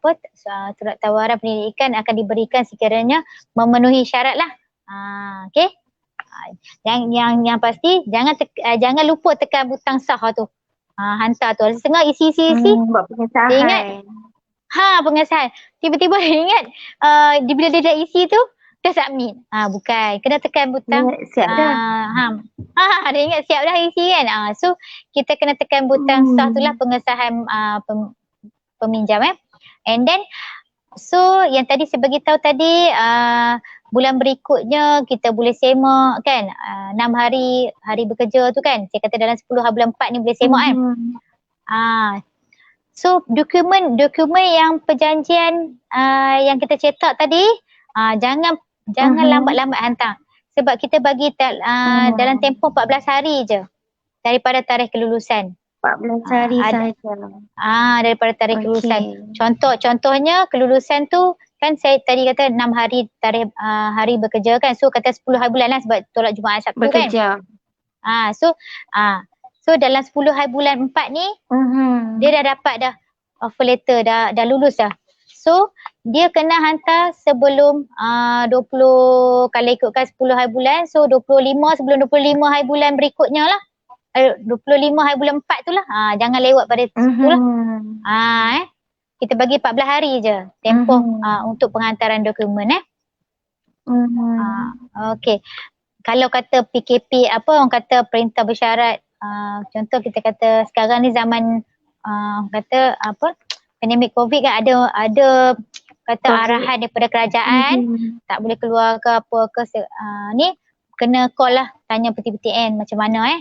surat tawaran pendidikan akan diberikan sekiranya memenuhi syarat lah. Okey. Yang pasti jangan lupa tekan butang sah tu. Hantar tu. Setengah isi. Buat pengesahan. Dia ingat. Pengesahan. Tiba-tiba dia ingat bila dia dah isi tu dah submit. Bukan. Kena tekan butang. Siap dah. Dia ingat siap dah isi kan. So kita kena tekan butang sah tu lah pengesahan peminjam And then so yang tadi saya bagi tahu tadi bulan berikutnya kita boleh semak kan 6 hari bekerja tu kan. Saya kata dalam 10 hari bulan 4 ni boleh semak kan. So dokumen yang perjanjian yang kita cetak tadi jangan lambat-lambat hantar. Sebab kita bagi dalam tempoh 14 hari je daripada tarikh kelulusan. 14 hari sahaja. Daripada tarikh kelulusan. Contohnya kelulusan tu kan saya tadi kata 6 hari tarikh hari bekerja kan. So kata 10 hari bulan lah sebab tolak Jumaat Sabtu bekerja. Kan. So dalam 10 hari bulan 4 ni dia dah dapat dah offer letter, dah lulus dah. So dia kena hantar sebelum 20 kalau ikutkan 10 hari bulan. So 25 sebelum 25 hari bulan berikutnya lah. 25 hari bulan 4 tu lah. Jangan lewat pada tu lah. Kita bagi 14 hari je tempoh untuk penghantaran dokumen Okey. Kalau kata PKP orang kata perintah bersyarat, contoh kita kata sekarang ni zaman kata pandemik COVID kan ada kata arahan daripada kerajaan tak boleh keluar ke apa ke ni kena call lah tanya PTPTN macam mana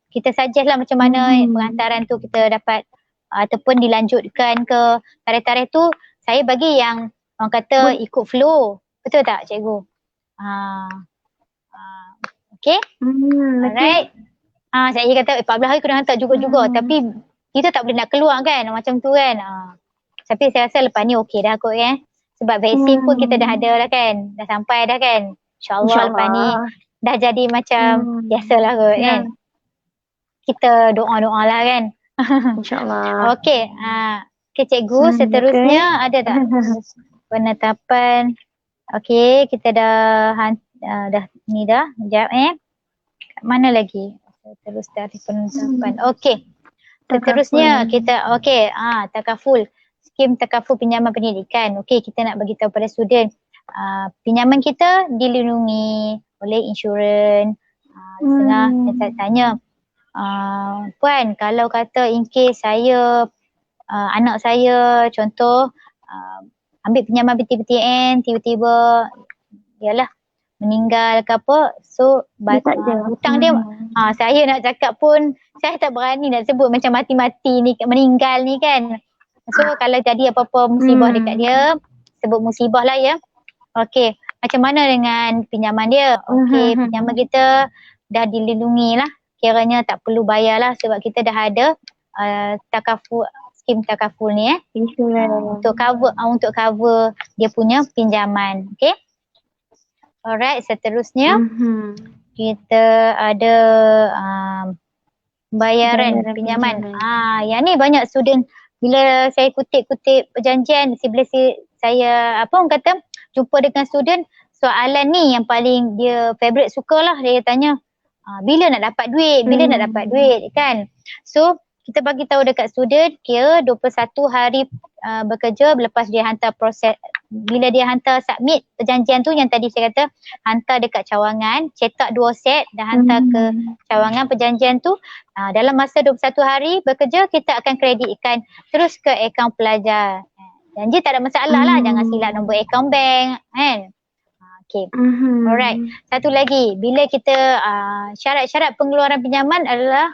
kita suggest lah macam mana penghantaran tu kita dapat ataupun dilanjutkan ke tarikh-tarikh tu. Saya bagi yang orang kata ikut flow. Betul tak cikgu? Okay. Alright. Saya kata 14 hari kena hantar juga tapi kita tak boleh nak keluar kan macam tu kan. Tapi saya rasa lepas ni okey dah kot kan. Sebab vaksin pun kita dah ada dah kan. Dah sampai dah kan. InsyaAllah lepas ni dah jadi macam biasalah kot kan. Kita doa-doa lah kan. InsyaAllah. Okey. Okay cikgu seterusnya ada tak penetapan. Okey kita dah ni dah. Sekejap kat mana lagi? Terus dari penetapan. Okey. Seterusnya kita takaful. Skim takaful pinjaman pendidikan. Okey kita nak bagi tahu pada student. Pinjaman kita dilindungi oleh insurans. Setengah saya tanya puan kalau kata in case saya anak saya contoh ambil pinjaman PTPTN tiba-tiba yalah meninggal ke apa so hutang dia saya nak cakap pun saya tak berani nak sebut macam mati-mati ni meninggal ni kan. So kalau jadi apa-apa musibah dekat dia sebut musibah lah ya. Okey, macam mana dengan pinjaman dia? Okey, pinjaman kita dah dilindungi lah. Kiranya tak perlu bayar lah sebab kita dah ada takaful, skim takaful ni untuk cover dia punya pinjaman. Okey. Alright, seterusnya kita ada bayaran pinjaman. Yang ni banyak student bila saya kutip-kutip perjanjian saya orang kata jumpa dengan student soalan ni yang paling dia favorite sukalah dia tanya bila nak dapat duit kan. So kita bagi tahu dekat student kira 21 hari bekerja lepas dia hantar proses bila dia hantar submit perjanjian tu yang tadi saya kata hantar dekat cawangan cetak 2 set dan hantar ke cawangan perjanjian tu dalam masa 21 hari bekerja kita akan kreditkan terus ke akaun pelajar. Janji tak ada masalah lah jangan silap nombor akaun bank kan. Okay. Alright. Satu lagi bila kita syarat-syarat pengeluaran pinjaman adalah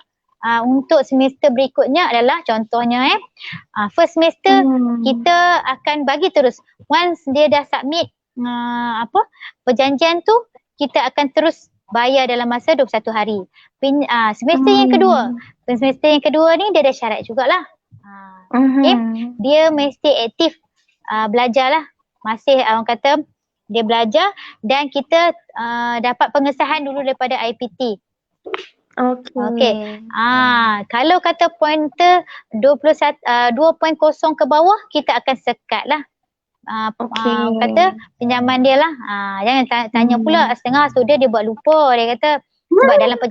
untuk semester berikutnya adalah contohnya first semester kita akan bagi terus once dia dah submit perjanjian tu kita akan terus bayar dalam masa 21 hari. Semester yang kedua ni dia ada syarat jugalah. Okay. Dia mesti aktif belajar lah. Masih orang kata dia belajar dan kita dapat pengesahan dulu daripada IPT. Okey. Kalau kata pointer 2.0 ke bawah, kita akan sekat lah. Kata pinjaman dia lah. Jangan tanya pula setengah student dia buat lupa. Dia kata sebab dalam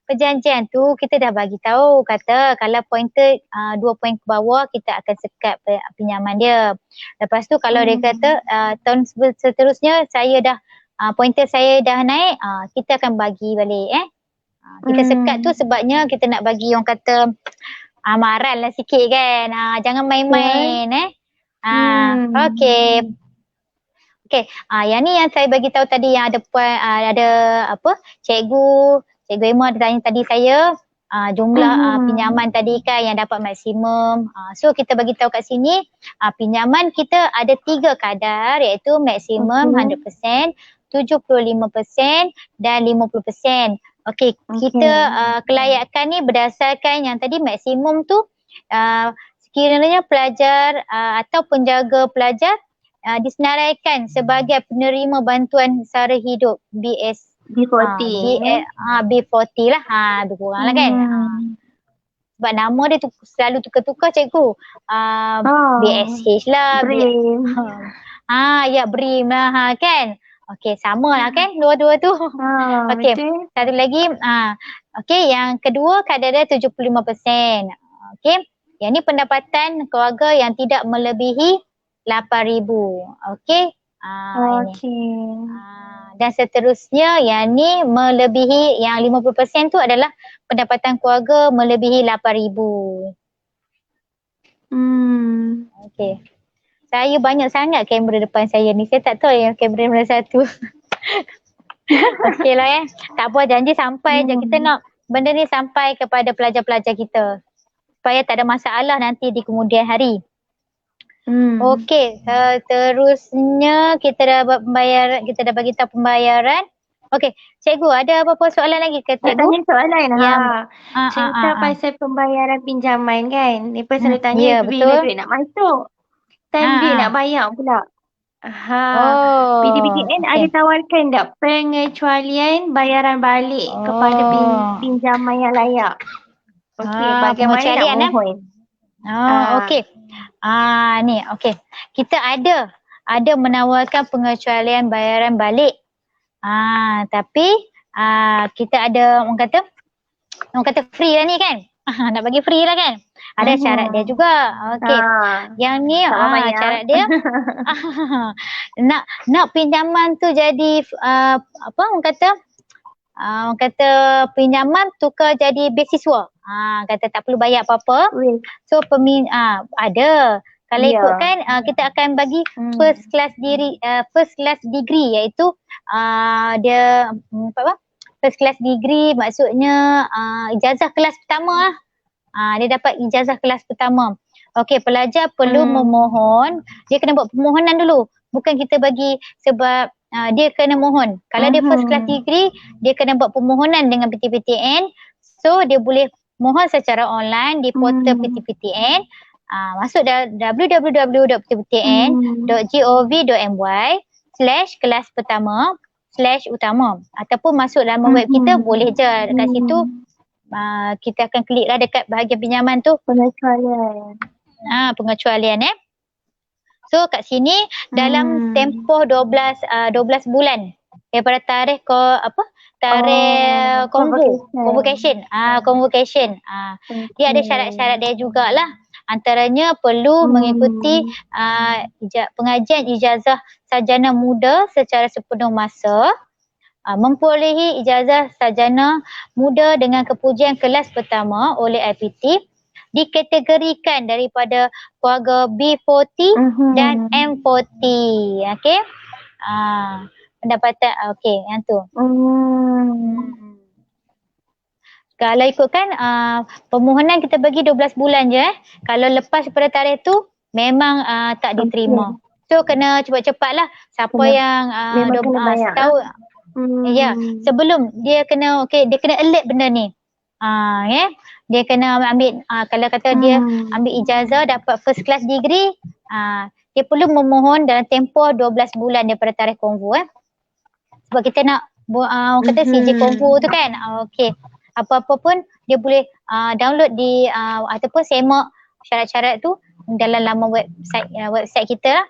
perjanjian tu kita dah bagi tahu kata kalau pointer 2 poin ke bawah kita akan sekat pinjaman dia. Lepas tu kalau dia kata tahun seterusnya saya dah pointer saya dah naik, kita akan bagi balik kita sekat tu sebabnya kita nak bagi orang kata amaran lah sikit kan. Jangan main-main Okey. Yang ni yang saya bagi tahu tadi yang ada ada apa? Cikgu Emma ada tanya tadi saya jumlah pinjaman tadi kan yang dapat maksimum. So kita bagi tahu kat sini pinjaman kita ada 3 kadar iaitu maksimum 100%, 75% dan 50%. Okey, kita kelayakan ni berdasarkan yang tadi maksimum tu sekiranya pelajar atau penjaga pelajar disenaraikan sebagai penerima bantuan sara hidup B40 lah. Lebih kurang lah kan. Sebab nama dia tu selalu tukar-tukar cikgu. BSH lah. BRIM. Ya BRIM lah kan. Okey, sama lah kan dua-dua tu. Okey, satu lagi. Okey, yang kedua kadar dia 75%. Okey, yang ni pendapatan keluarga yang tidak melebihi 8,000. Okey. Dan seterusnya yang ni melebihi yang 50% tu adalah pendapatan keluarga melebihi 8,000. Okey. Saya banyak sangat kamera depan saya ni. Saya tak tahu yang kamera mana satu. Okey lah Tak apa, janji sampai je. Kita nak benda ni sampai kepada pelajar-pelajar kita. Supaya tak ada masalah nanti di kemudian hari. Okey, seterusnya kita dah buat pembayaran, kita dah bagi tahu pembayaran. Okey, cikgu ada apa-apa soalan lagi ke cikgu? Tanya soalan cerita pasal pembayaran pinjaman kan. Mereka selalu tanya bila duit nak masuk. Time dia nak bayar pula. PTPTN ada tawarkan tak pengecualian bayaran balik kepada pinjaman yang layak? Okey, bagaimana nak mohon? Okey. Ni okey. Kita ada menawarkan pengecualian bayaran balik. Tapi kita ada orang kata free lah ni kan. Nak bagi free lah kan. Ada syarat dia juga. Okey. Yang ni syarat dia nak pinjaman tu jadi orang kata pinjaman tukar jadi beasiswa. Kata tak perlu bayar apa-apa. So ada. Kalau ikutkan kita akan bagi first class degree iaitu dia first class degree maksudnya ijazah kelas pertama lah. Dia dapat ijazah kelas pertama. Okey, pelajar perlu memohon. Dia kena buat permohonan dulu. Bukan kita bagi sebab dia kena mohon. Kalau dia first class degree, dia kena buat permohonan dengan PTPTN. So dia boleh mohon secara online di portal PTPTN. Masuk www.ptptn.gov.my/kelas pertama/utama ataupun masuk dalam web kita boleh je dekat situ. Kita akan klik lah dekat bahagian pinjaman tu. Pengecualian. Pengecualian So kat sini dalam tempoh 12 bulan daripada tarikh convocation. Dia ada syarat-syarat dia jugalah. Antaranya perlu mengikuti pengajian ijazah sarjana muda secara sepenuh masa, memperolehi ijazah sarjana muda dengan kepujian kelas pertama oleh IPT, dikategorikan daripada keluarga B40 dan M40. Okey. Pendapatan yang tu. Kalau ikutkan permohonan kita bagi 12 bulan je. Kalau lepas pada tarikh tu memang tak diterima. So kena cepat-cepatlah siapa yang tahu sebelum dia kena dia kena alert benda ni. Dia kena ambil kalau kata dia ambil ijazah dapat first class degree, dia perlu memohon dalam tempoh 12 bulan daripada tarikh konvo sebab kita nak orang kata CJ konvo tu kan. Okey. Apa-apa pun dia boleh download di ataupun semak syarat-syarat tu dalam laman website kita lah.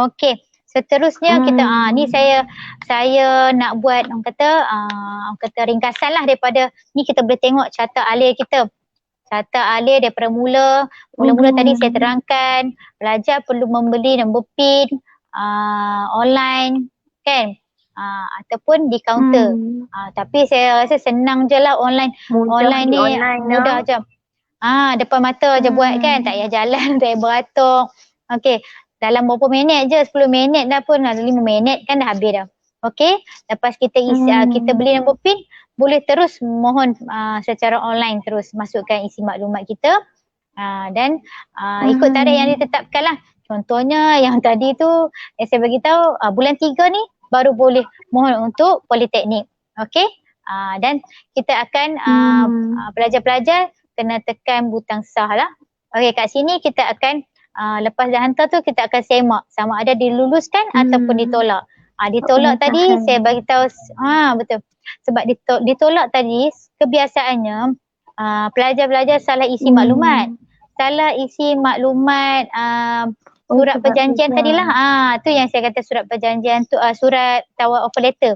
Okey. Seterusnya kita ni saya nak buat orang kata ringkasan lah daripada ni. Kita boleh tengok carta alir kita. Carta alir daripada mula tadi saya terangkan pelajar perlu membeli nombor PIN online kan, ataupun di kaunter. Tapi saya rasa senang je lah online. Online ni mudah je. Depan mata je buat kan, tak payah jalan, tak payah beratur. Okey, dalam berapa minit je, 10 minit dah pun, 5 minit kan dah habis dah. Okey, lepas kita kita beli nombor PIN, boleh terus mohon secara online, terus masukkan isi maklumat kita dan ikut tarikh yang ditetapkan lah. Contohnya yang tadi tu saya bagi tahu bulan 3 ni baru boleh mohon untuk politeknik. Okey, dan kita akan pelajar-pelajar kena tekan butang sah lah. Okey, kat sini kita akan lepas dah hantar tu kita akan semak sama ada diluluskan ataupun ditolak. Ditolak tadi saya bagi tahu betul. Sebab ditolak tadi kebiasaannya pelajar-pelajar salah isi maklumat. Salah isi maklumat surat perjanjian tadilah. Tu yang saya kata surat perjanjian tu, surat tawar offer letter.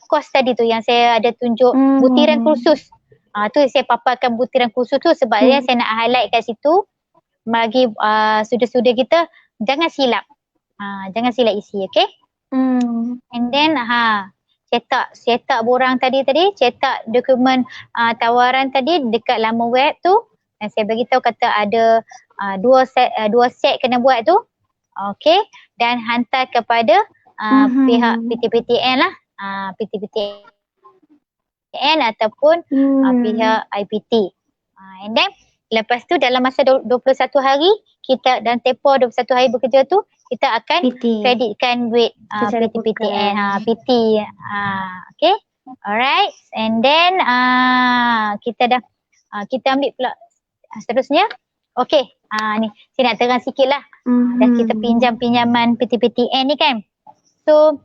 Kos tadi tu yang saya ada tunjuk butiran kursus. Tu saya paparkan butiran kursus tu sebab saya nak highlight kat situ bagi student-student kita jangan silap. Jangan silap isi, okey? And then cetak borang tadi cetak dokumen tawaran tadi dekat laman web tu. Dan saya bagi tahu kata ada dua set kena buat tu. Okey, dan hantar kepada pihak PTPTN lah. PTPTN ataupun pihak IPT. And then lepas tu dalam masa 21 hari kita dan tempoh 21 hari bekerja tu kita akan kreditkan duit PTPTN PT. Okay, alright. And then kita dah kita ambil pula seterusnya. Okay, ni saya nak terang sikit lah. Dah kita pinjaman PTPTN ni kan. So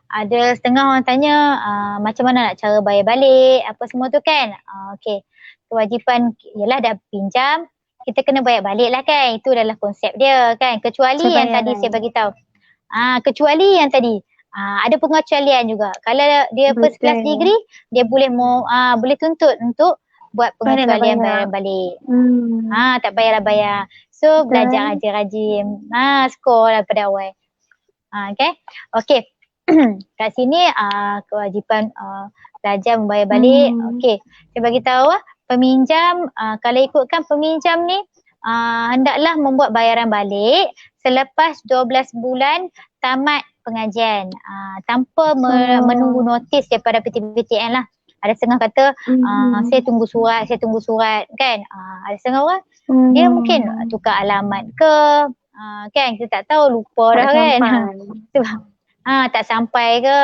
ada setengah orang tanya macam mana nak cara bayar balik apa semua tu kan. Okay, kewajipan ialah dah pinjam, kita kena bayar balik lah kan. Itu adalah konsep dia kan. Kecuali yang tadi saya bagi tahu. Kecuali yang tadi ada pengecualian juga. Kalau dia first class degree, dia boleh boleh tuntut untuk buat pengecualian bayar balik. Tak payahlah bayar. So belajar rajin-rajin. Skor lah pada awal. Okay. Okay. Kat sini kewajipan pelajar membayar balik. Okay. Saya bagi tahu peminjam, kalau ikutkan peminjam ni hendaklah membuat bayaran balik selepas 12 bulan tamat pengajian tanpa menunggu notis daripada PTPTN lah. Ada setengah kata saya tunggu surat kan. Ada setengah orang dia mungkin tukar alamat ke kan, kita tak tahu, lupa dah kan. Sebab tak sampai ke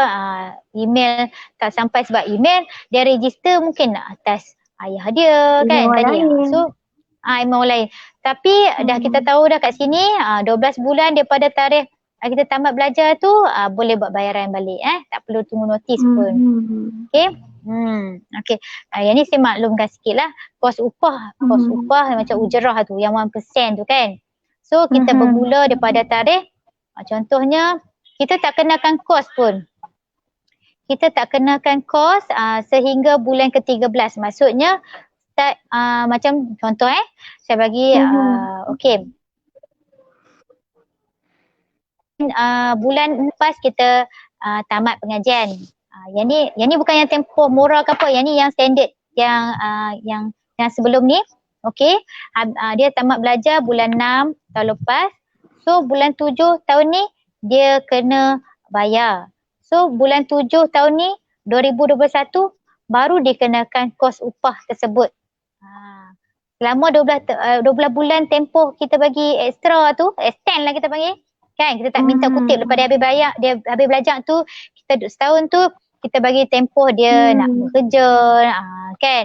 email tak sampai sebab email dia register mungkin atas ayah dia kan tadi. So email lain. Tapi dah kita tahu dah kat sini 12 bulan daripada tarikh kita tamat belajar tu boleh buat bayaran balik tak perlu tunggu notis pun. Okey. Okey. Yang ni saya maklumkan sikit lah. Kos upah macam ujerah tu yang 1% tu kan. So kita bermula daripada tarikh contohnya kita tak kenakan kos pun. Kita tak kenakan kos sehingga bulan ke-13. Maksudnya start macam contoh saya bagi okey. Bulan lepas kita tamat pengajian. Yang ni bukan yang tempoh murah ke apa, yang ni yang standard yang sebelum ni. Okey. Dia tamat belajar bulan 6 tahun lepas. So bulan 7 tahun ni dia kena bayar. So bulan 7 tahun ni 2021 baru dikenakan kos upah tersebut. Selama 12 bulan tempoh kita bagi ekstra tu, extend lah kita panggil. Kan kita tak minta kutip lepas dia habis belajar tu, kita duduk setahun tu kita bagi tempoh dia nak bekerja kan.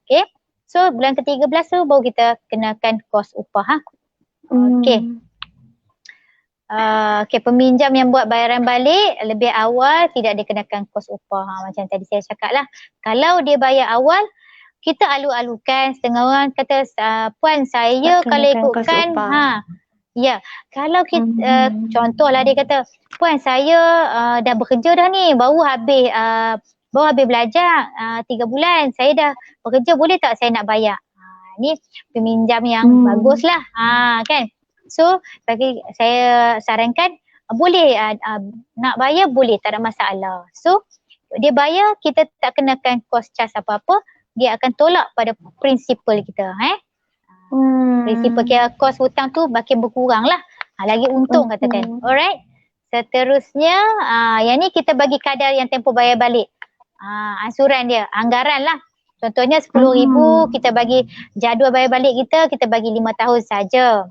Okey. So bulan ke-13 tu baru kita kenakan kos upah Okey. Okey, peminjam yang buat bayaran balik lebih awal tidak dikenakan kos upah. Macam tadi saya cakap lah. Kalau dia bayar awal, kita alu-alukan. Setengah orang kata, puan saya Tak kalau kenakan kos ikutkan, upah. ya, kalau kita, contohlah dia kata, puan saya dah bekerja dah ni, baru habis belajar 3 bulan, saya dah bekerja, boleh tak saya nak bayar? Ni peminjam yang bagus lah, kan? So, bagi saya sarankan, boleh nak bayar, boleh, tak ada masalah. So, dia bayar, kita tak kenakan kos cas apa-apa, dia akan tolak pada prinsipal kita. Prinsipal kira kos hutang tu makin berkurang lah. Lagi untung katakan. Alright. Seterusnya, yang ni kita bagi kadar yang tempoh bayar balik. Ansuran dia, anggaran lah. Contohnya 10,000 kita bagi jadual bayar balik kita bagi 5 tahun saja.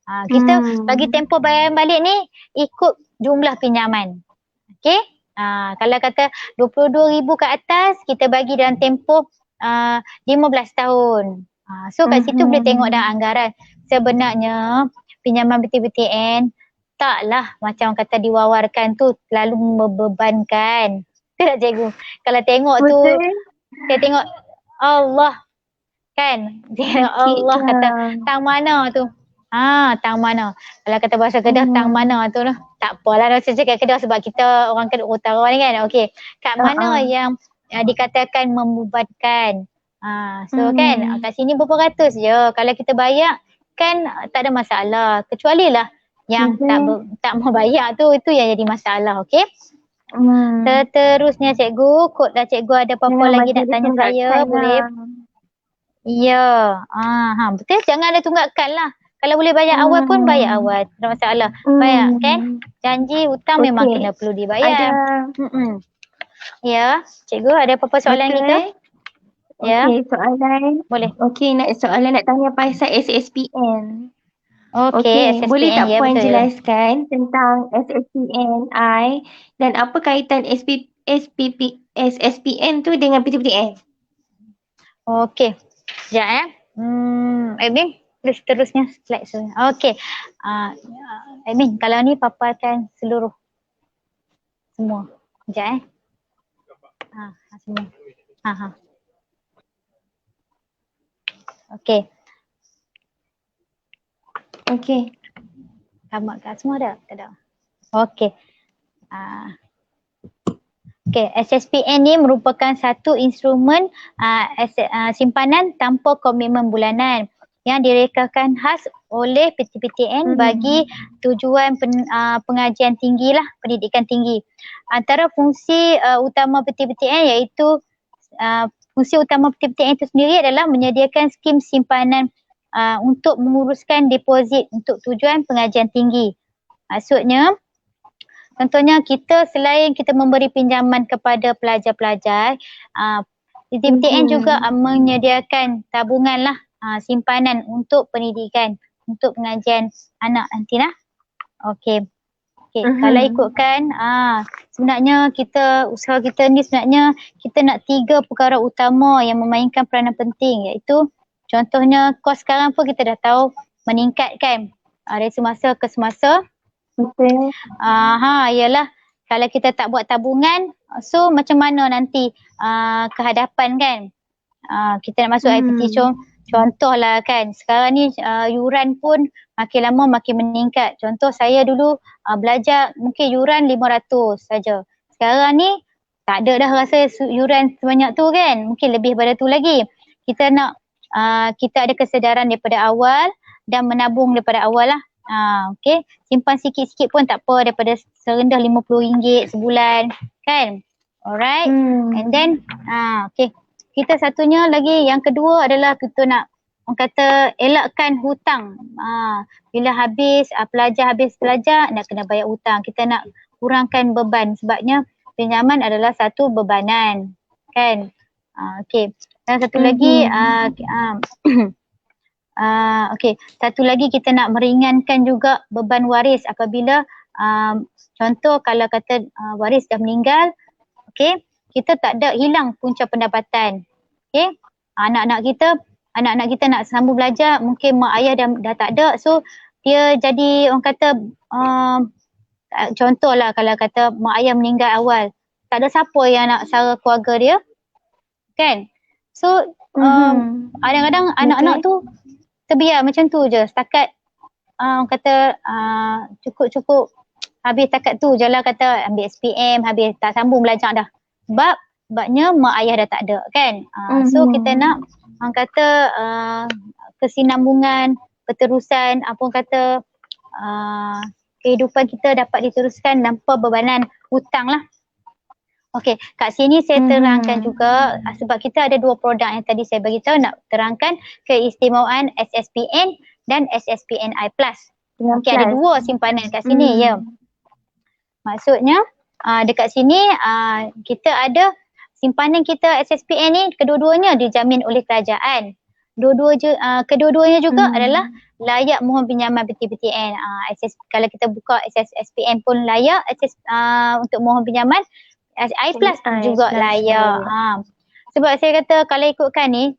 Kita bagi tempoh bayar balik ni ikut jumlah pinjaman. Okay. Kalau kata 22,000 ke atas, kita bagi dalam tempoh 15 tahun. So kat situ boleh tengok dah anggaran. Sebenarnya pinjaman BTN taklah macam kata diwawarkan tu terlalu membebankan. Tak cikgu. Kalau tengok tu, saya tengok Allah kan. Allah kata tang mana tu. Tang mana. Kalau kata bahasa Kedah tang mana tu. Tak apalah rasa cakap Kedah sebab kita orang Kedah Utara ni kan. Okey. Kat mana yang dikatakan membebankan. So kan kat sini berapa ratus je. Kalau kita bayar kan tak ada masalah. Kecuali lah yang tak mau bayar tu, itu yang jadi masalah. Okey. Seterusnya cikgu, kod dah cikgu ada apa-apa lagi nak tanya saya, boleh? Ya. Betul, jangan ada tunggakan lah. Kalau boleh bayar awal pun bayar awal, tak ada masalah. Bayar kan? Janji hutang memang kena perlu dibayar. Ya, cikgu ada apa-apa soalan ni ke? Ya. Okey, soalan. Boleh. Okey, soalan nak tanya pasal SSPN. Okey, SSPN. Boleh tak ya, Puan betul, jelaskan tentang SSPN dan apa kaitan SSPN tu dengan PTPTN? Okey. Sekejap Admin, seterusnya slide saya. Okey. Admin, kalau ni paparkan seluruh semua. Sekejap semua. Okey. Okey. Tamat kat semua dah? Tak ada. Okey. Okey, SSPN ni merupakan satu instrumen simpanan tanpa komitmen bulanan yang direkakan khas oleh PTPTN bagi tujuan pengajian tinggi lah, pendidikan tinggi. Antara fungsi utama PTPTN iaitu fungsi utama PTPTN itu sendiri adalah menyediakan skim simpanan untuk menguruskan deposit untuk tujuan pengajian tinggi. Maksudnya, contohnya kita selain kita memberi pinjaman kepada pelajar-pelajar, PTPTN juga menyediakan tabungan lah, simpanan untuk pendidikan, untuk pengajian anak nanti lah. Okey. Kalau ikutkan, sebenarnya usaha kita ni sebenarnya kita nak 3 perkara utama yang memainkan peranan penting, iaitu contohnya kos sekarang pun kita dah tahu meningkat kan, dari semasa ke semasa. Betul. Yalah, kalau kita tak buat tabungan, so macam mana nanti ke hadapan kan? Kita nak masuk IPT, contohlah kan, sekarang ni yuran pun makin lama makin meningkat. Contoh saya dulu belajar mungkin yuran 500 saja. Sekarang ni tak ada dah rasa yuran sebanyak tu kan, mungkin lebih pada tu lagi. Kita nak kita ada kesedaran daripada awal dan menabung daripada awal lah. Okey, simpan sikit-sikit pun tak apa, daripada serendah RM50 sebulan kan. Alright. And then okey, kita satunya lagi, yang kedua adalah kita nak orang kata elakkan hutang. Bila pelajar habis belajar nak kena bayar hutang. Kita nak kurangkan beban, sebabnya pinjaman adalah satu bebanan kan. Okey. Dan satu lagi satu lagi kita nak meringankan juga beban waris apabila contoh kalau kata waris dah meninggal, okey, kita tak ada hilang punca pendapatan. Okey, anak-anak kita nak sambung belajar, mungkin mak ayah dah tak ada, so dia jadi orang kata contohlah kalau kata mak ayah meninggal awal, tak ada siapa yang nak sara keluarga dia, kan? So kadang-kadang anak-anak tu terbiar macam tu je, setakat orang kata cukup-cukup habis takat tu je lah, kata ambil SPM, habis tak sambung belajar dah. Sebabnya mak ayah dah tak ada, kan? So kita nak orang kata kesinambungan, keterusan, apa orang kata kehidupan kita dapat diteruskan tanpa bebanan hutang lah. Okey, kat sini saya terangkan juga sebab kita ada 2 produk yang tadi saya beritahu, nak terangkan keistimewaan SSPN dan SSPNI Plus. Okey, ada 2 simpanan kat sini, ya. Maksudnya dekat sini kita ada simpanan kita SSPN ni, kedua-duanya dijamin oleh kerajaan. Kedua-duanya juga adalah layak mohon pinjaman PTPTN. Kalau kita buka SSPN pun layak untuk mohon pinjaman. I Plus juga layak. Sebab saya kata kalau ikutkan ni,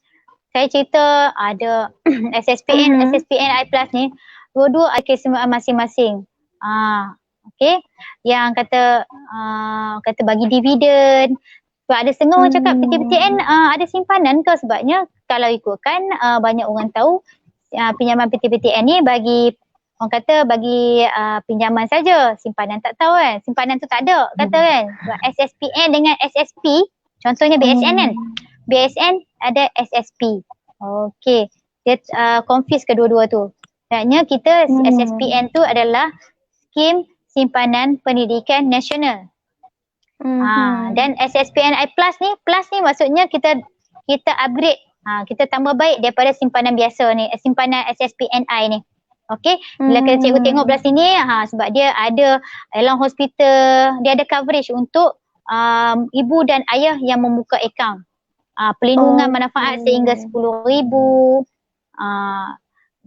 saya cerita ada SSPN, SSPN I Plus ni, dua-dua ada keistimewaan masing-masing. Okay, yang kata bagi dividen. Sebab ada setengah orang cakap PTPTN ada simpanan ke, sebabnya kalau ikutkan banyak orang tahu pinjaman PTPTN ni bagi orang kata bagi pinjaman saja, simpanan tak tahu kan, simpanan tu tak ada kata kan. SSPN dengan SSP, contohnya BSN kan, BSN ada SSP. Okey, dia confuse kedua-dua tu. Sebenarnya kita SSPN tu adalah skim simpanan pendidikan nasional. Dan SSPNI Plus ni maksudnya kita upgrade, kita tambah baik daripada simpanan biasa ni, simpanan SSPNI ni. Okey, bila cikgu tengok belah sini, sebab dia ada Elang Hospital, dia ada coverage untuk ibu dan ayah yang membuka akaun. Pelindungan manfaat sehingga 10,000.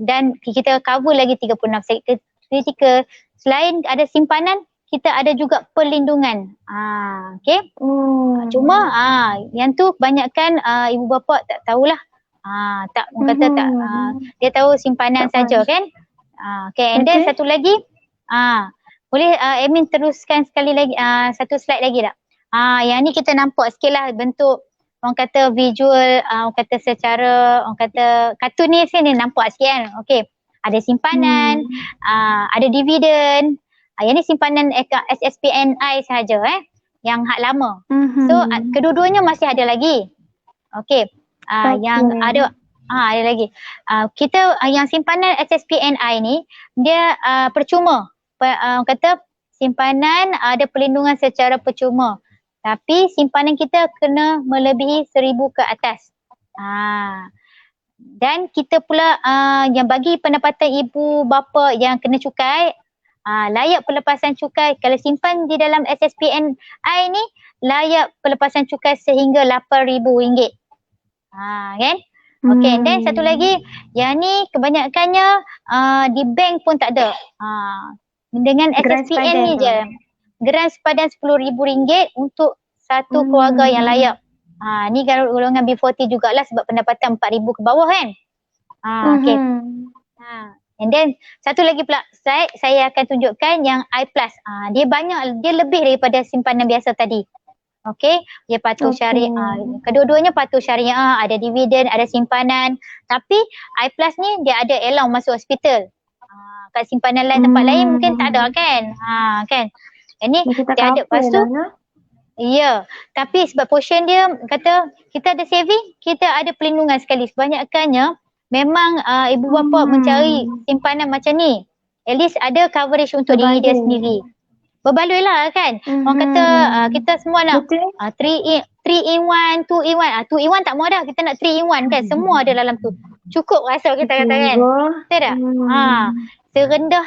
Dan kita cover lagi 36 sakit kritikal. Selain ada simpanan, kita ada juga perlindungan. Okey. Cuma yang tu kebanyakan ibu bapa tak tahulah. Tak kata tak, dia tahu simpanan saja kan. Okay, and then satu lagi, boleh admin teruskan sekali lagi, satu slide lagi tak? Yang ni kita nampak sikit lah bentuk orang kata visual, orang kata secara, orang kata kartun ni sini nampak sikit kan. Okay, ada simpanan, ada dividen. Yang ni simpanan SSPNI sahaja yang hak lama. So kedua-duanya masih ada lagi. Okay, yang ada lagi. Kita yang simpanan SSPNI ni dia percuma. Kata simpanan ada perlindungan secara percuma. Tapi simpanan kita kena melebihi 1,000 ke atas. Dan kita pula yang bagi pendapatan ibu bapa yang kena cukai, layak pelepasan cukai. Kalau simpan di dalam SSPNI ni layak pelepasan cukai sehingga RM8,000. Kan? Okay, dan satu lagi, yang ni kebanyakannya di bank pun tak ada. Dengan SSPN ni je, geran sepadan RM10,000 untuk satu keluarga yang layak. Ni golongan B40 jugalah sebab pendapatan RM4,000 ke bawah kan. Okay. And then satu lagi pula saya akan tunjukkan yang I Plus. Dia lebih daripada simpanan biasa tadi. Okey, dia patuh syariah. Kedua-duanya patuh syariah, ada dividen, ada simpanan. Tapi I Plus ni dia ada allowance masuk hospital. Kat simpanan lain tempat lain mungkin tak ada kan. Kan. Ini dia ada lepas tu. Ya, tapi sebab portion dia kata kita ada saving, kita ada perlindungan sekali. Kebanyakannya memang ibu bapa mencari simpanan macam ni. At least ada coverage untuk diri dia sendiri. Berbaloi lah kan. Orang kata kita semua nak 3 in 1, 2 in 1. 2 in 1 tak mau dah. Kita nak 3 in 1 kan. Semua ada dalam tu. Cukup rasa kita kata kan. Betul tak? Serendah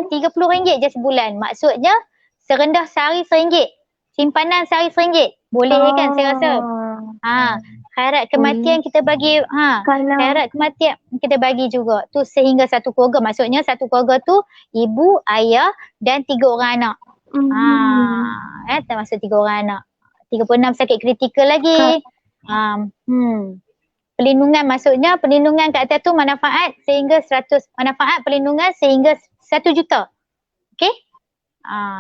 RM30 je sebulan. Maksudnya serendah sehari RM1. Simpanan sehari RM1. Boleh kan saya rasa. Khairat kematian kita bagi. Khairat kematian kita bagi juga. Tu sehingga satu keluarga. Maksudnya satu keluarga tu ibu, ayah dan 3 orang anak. Termasuk 3 orang anak. 36 sakit kritikal lagi. Pelindungan maksudnya pelindungan kat atas tu manfaat sehingga 100, manfaat pelindungan sehingga 1 juta. Okay?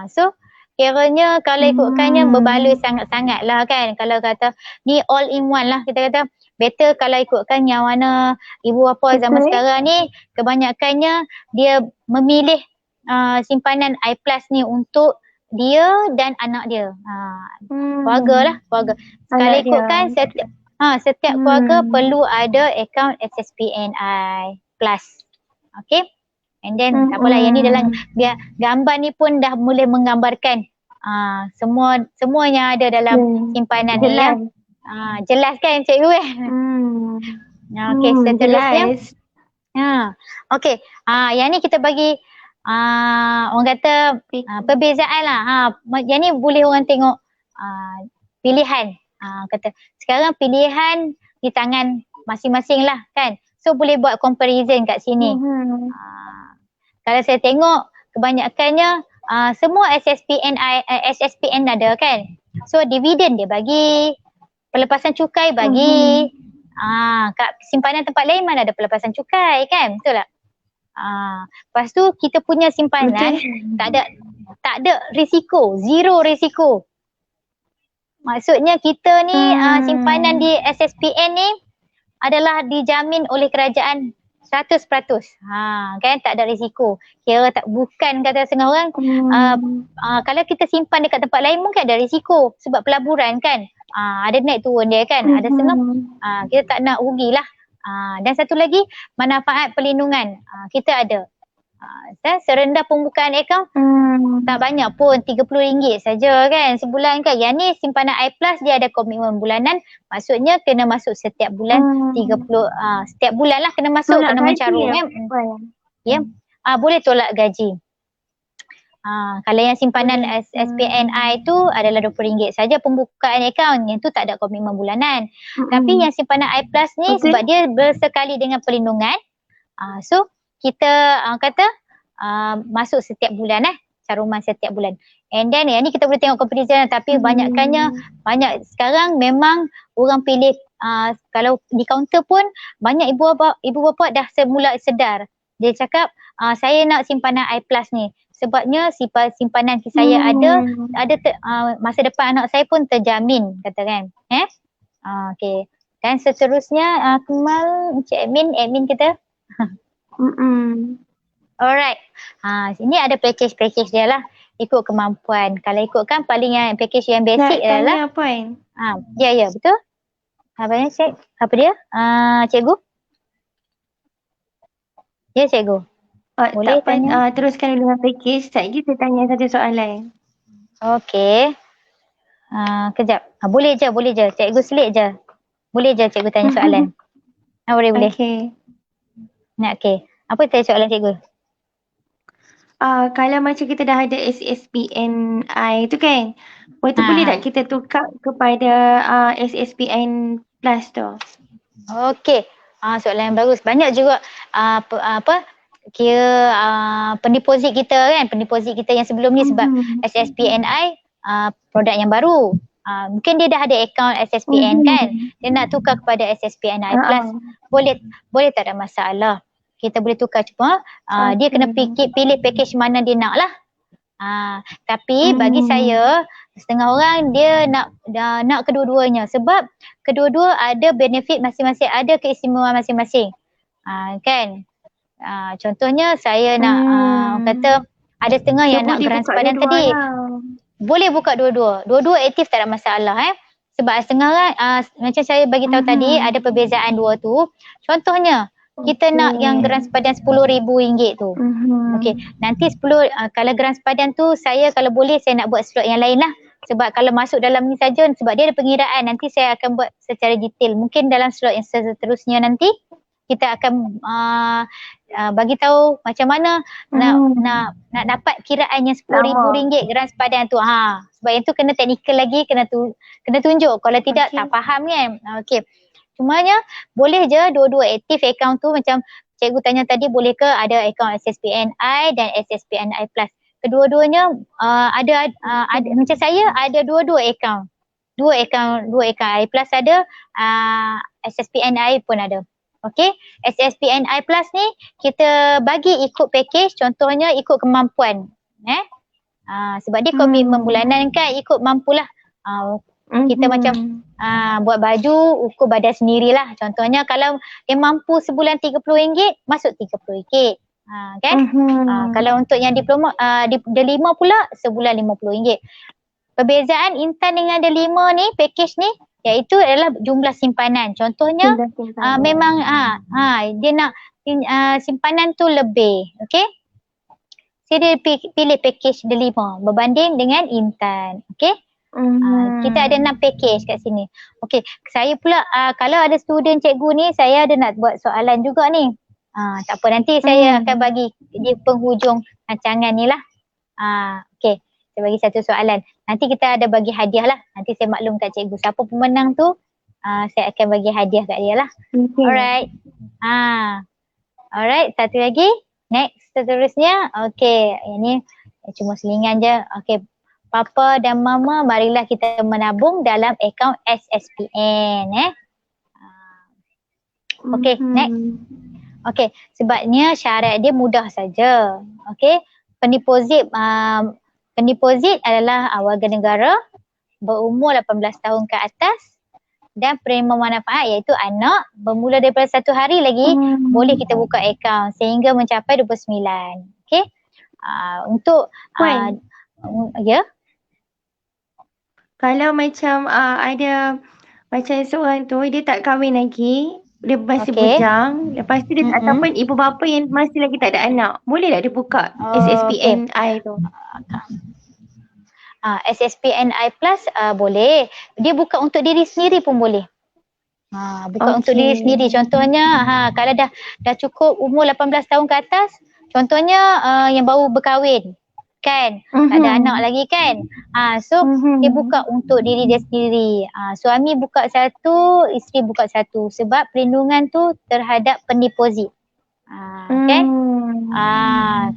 So kiranya kalau ikutkannya berbaloi sangat-sangat lah kan. Kalau kata ni all in one lah, kita kata better kalau ikutkan yang mana ibu bapa zaman sekarang ni kebanyakannya dia memilih simpanan I+ ni untuk dia dan anak dia. Keluarga lah, keluarga. Kalau ikutkan setiap keluarga perlu ada akaun SSPNI Plus. Okay? And then tak apalah, yang ni dalam gambar ni pun dah mula menggambarkan semua yang ada dalam simpanan ni ya. Jelas kan cikgu Okay, seterusnya. Okay, yang ni kita bagi orang kata perbezaan lah. Yang ni boleh orang tengok pilihan. Kata sekarang pilihan di tangan masing-masing lah kan. So boleh buat comparison kat sini. Kalau saya tengok kebanyakannya semua SSPN ada kan. So dividen dia bagi, pelepasan cukai bagi. Kat simpanan tempat lain mana ada pelepasan cukai kan, betul tak? Lepas tu kita punya simpanan tak ada risiko, zero risiko. Maksudnya kita ni simpanan di SSPN ni adalah dijamin oleh kerajaan 100%. Kan tak ada risiko. Kira bukan kata setengah orang kalau kita simpan dekat tempat lain mungkin ada risiko sebab pelaburan kan. Ada naik turun dia kan. Ada setengah kita tak nak rugilah. Dan satu lagi manfaat perlindungan kita ada. Serendah pembukaan akaun tak banyak pun, RM30 saja kan sebulan kan. Yang ni simpanan I+ dia ada komitmen bulanan, maksudnya kena masuk setiap bulan 30 setiap bulan lah kena masuk, kena mencarum kan. Boleh tolak gaji. Kalau yang simpanan SPNI tu adalah RM20 saja pembukaan akaun, yang tu tak ada komitmen bulanan. Tapi yang simpanan I+ ni sebab dia bersekali dengan perlindungan, so kita kata masuk setiap bulan caruman setiap bulan. And then yang ni kita boleh tengok comparison, tapi banyak sekarang memang orang pilih kalau di kaunter pun banyak ibu bapa dah semula sedar. Dia cakap saya nak simpanan I+ ni sebabnya simpanan saya ada masa depan anak saya pun terjamin, kata kan. Okay. Dan seterusnya Akmal, Encik admin kita. Alright. Sini ada package dia lah. Ikut kemampuan. Kalau ikutkan paling yang package yang basic adalah. Ya betul. Apa dia? Cikgu? Ya cikgu. Boleh tanya. Teruskan dulu dengan package. Sekejap lagi saya tanya satu soalan. Okey. Kejap. Boleh je. Cikgu selit je. Boleh je cikgu tanya soalan. Boleh. Okey. Okey. Apa tanya soalan cikgu? Kalau macam kita dah ada SSPNI tu kan, boleh tak kita tukar kepada SSPN Plus tu? Okey. Soalan yang bagus. Banyak juga kira pendeposit kita kan, pendeposit kita yang sebelum ni sebab SSPNI produk yang baru. Mungkin dia dah ada akaun SSPN kan, dia nak tukar kepada SSPNI Plus. Boleh tak ada masalah. Kita boleh tukar cuma dia kena pilih package mana dia nak lah. Tapi bagi saya setengah orang dia nak kedua-duanya sebab kedua-dua ada benefit masing-masing, ada keistimewaan masing-masing. Kan? Contohnya saya nak kata ada setengah yang nak geran sepadan tadi. Boleh buka dua-dua. Dua-dua aktif tak ada masalah Sebab setengah orang macam saya bagi tahu tadi ada perbezaan dua tu. Contohnya kita nak yang geran sepadan RM10,000 tu. Okey, nanti 10 kalau geran sepadan tu saya kalau boleh saya nak buat slot yang lain lah. Sebab kalau masuk dalam ni saja sebab dia ada pengiraan, nanti saya akan buat secara detail. Mungkin dalam slot yang seterusnya nanti kita akan bagi tahu macam mana nak dapat kiraan yang RM10,000 geran sepadan tu. Sebab yang tu kena teknikal lagi, kena tunjuk. Kalau tidak tak faham kan. Okey. Cumanya boleh je dua-dua aktif akaun tu, macam cikgu tanya tadi, boleh ke ada akaun SSPNI dan SSPNI Plus. Kedua-duanya ada macam saya ada dua-dua akaun. dua akaun I+ ada, SSPNI pun ada. Okey, SSPNI Plus ni kita bagi ikut package, contohnya ikut kemampuan. Sebab dia komitmen bulanan kan, ikut mampulah. Kita macam buat baju ukur badan sendirilah. Contohnya kalau dia mampu sebulan RM30, masuk RM30. Kan? Kalau untuk yang diploma D5 pula sebulan RM50. Perbezaan Intan dengan D5 ni, package ni, iaitu adalah jumlah simpanan. Contohnya memang dia nak simpanan tu lebih. Okey? Saya pilih package D5 berbanding dengan Intan. Okey? Kita ada 6 package kat sini. Okey, saya pula kalau ada student cikgu ni, saya ada nak buat soalan juga ni. Tak apa, nanti saya akan bagi di penghujung rancangan ni lah. Okey, saya bagi satu soalan. Nanti kita ada bagi hadiah lah. Nanti saya maklum kat cikgu siapa pemenang tu, saya akan bagi hadiah kat dia lah. Alright. Alright, satu lagi. Next, seterusnya. Okey, ini cuma selingan je. Okey, Papa dan Mama, marilah kita menabung dalam akaun SSPN. Okey, next. Okey, sebabnya syarat dia mudah saja. Okey, pendeposit adalah warga negara berumur 18 tahun ke atas dan penerima manfaat iaitu anak bermula daripada 1 hari lagi boleh kita buka akaun sehingga mencapai 29. Okey. Untuk ya. Kalau macam ada macam seorang tu dia tak kahwin lagi, dia masih bujang, lepas tu dia ataupun ibu bapa yang masih lagi tak ada anak, boleh tak dia buka SSPNI tu? SSPNI Plus boleh. Dia buka untuk diri sendiri pun boleh. Buka untuk diri sendiri. Contohnya kalau dah cukup umur 18 tahun ke atas, contohnya yang baru berkahwin kan, tak ada anak lagi kan. So dia buka untuk diri dia sendiri. Suami buka satu, isteri buka satu sebab perlindungan tu terhadap pendeposit. Kan?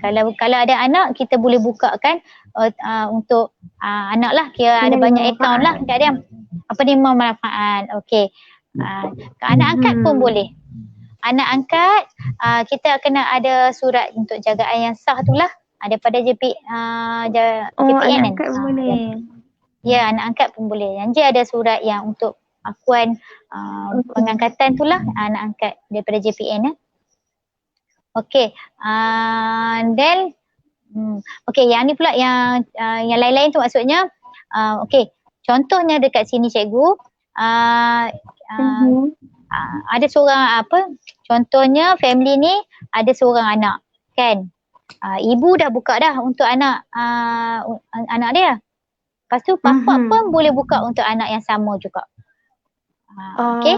Kalau ada anak kita boleh buka kan untuk anak lah, kira ada banyak akaun lah kat dia. Penerima manfaat. Okey. Anak angkat pun boleh. Anak angkat kita kena ada surat untuk jagaan yang sah tu lah daripada JPN anak angkat pun boleh. Ya, anak angkat pun boleh. Yang dia ada surat yang untuk akuan pengangkatan tu lah, anak angkat daripada JPN. Okey. Then okey, yang ni pula yang lain-lain tu maksudnya okey, contohnya dekat sini cikgu ada seorang contohnya family ni ada seorang anak kan. Ibu dah buka dah untuk anak dia. Lepas tu bapa pun boleh buka untuk anak yang sama juga. Okey.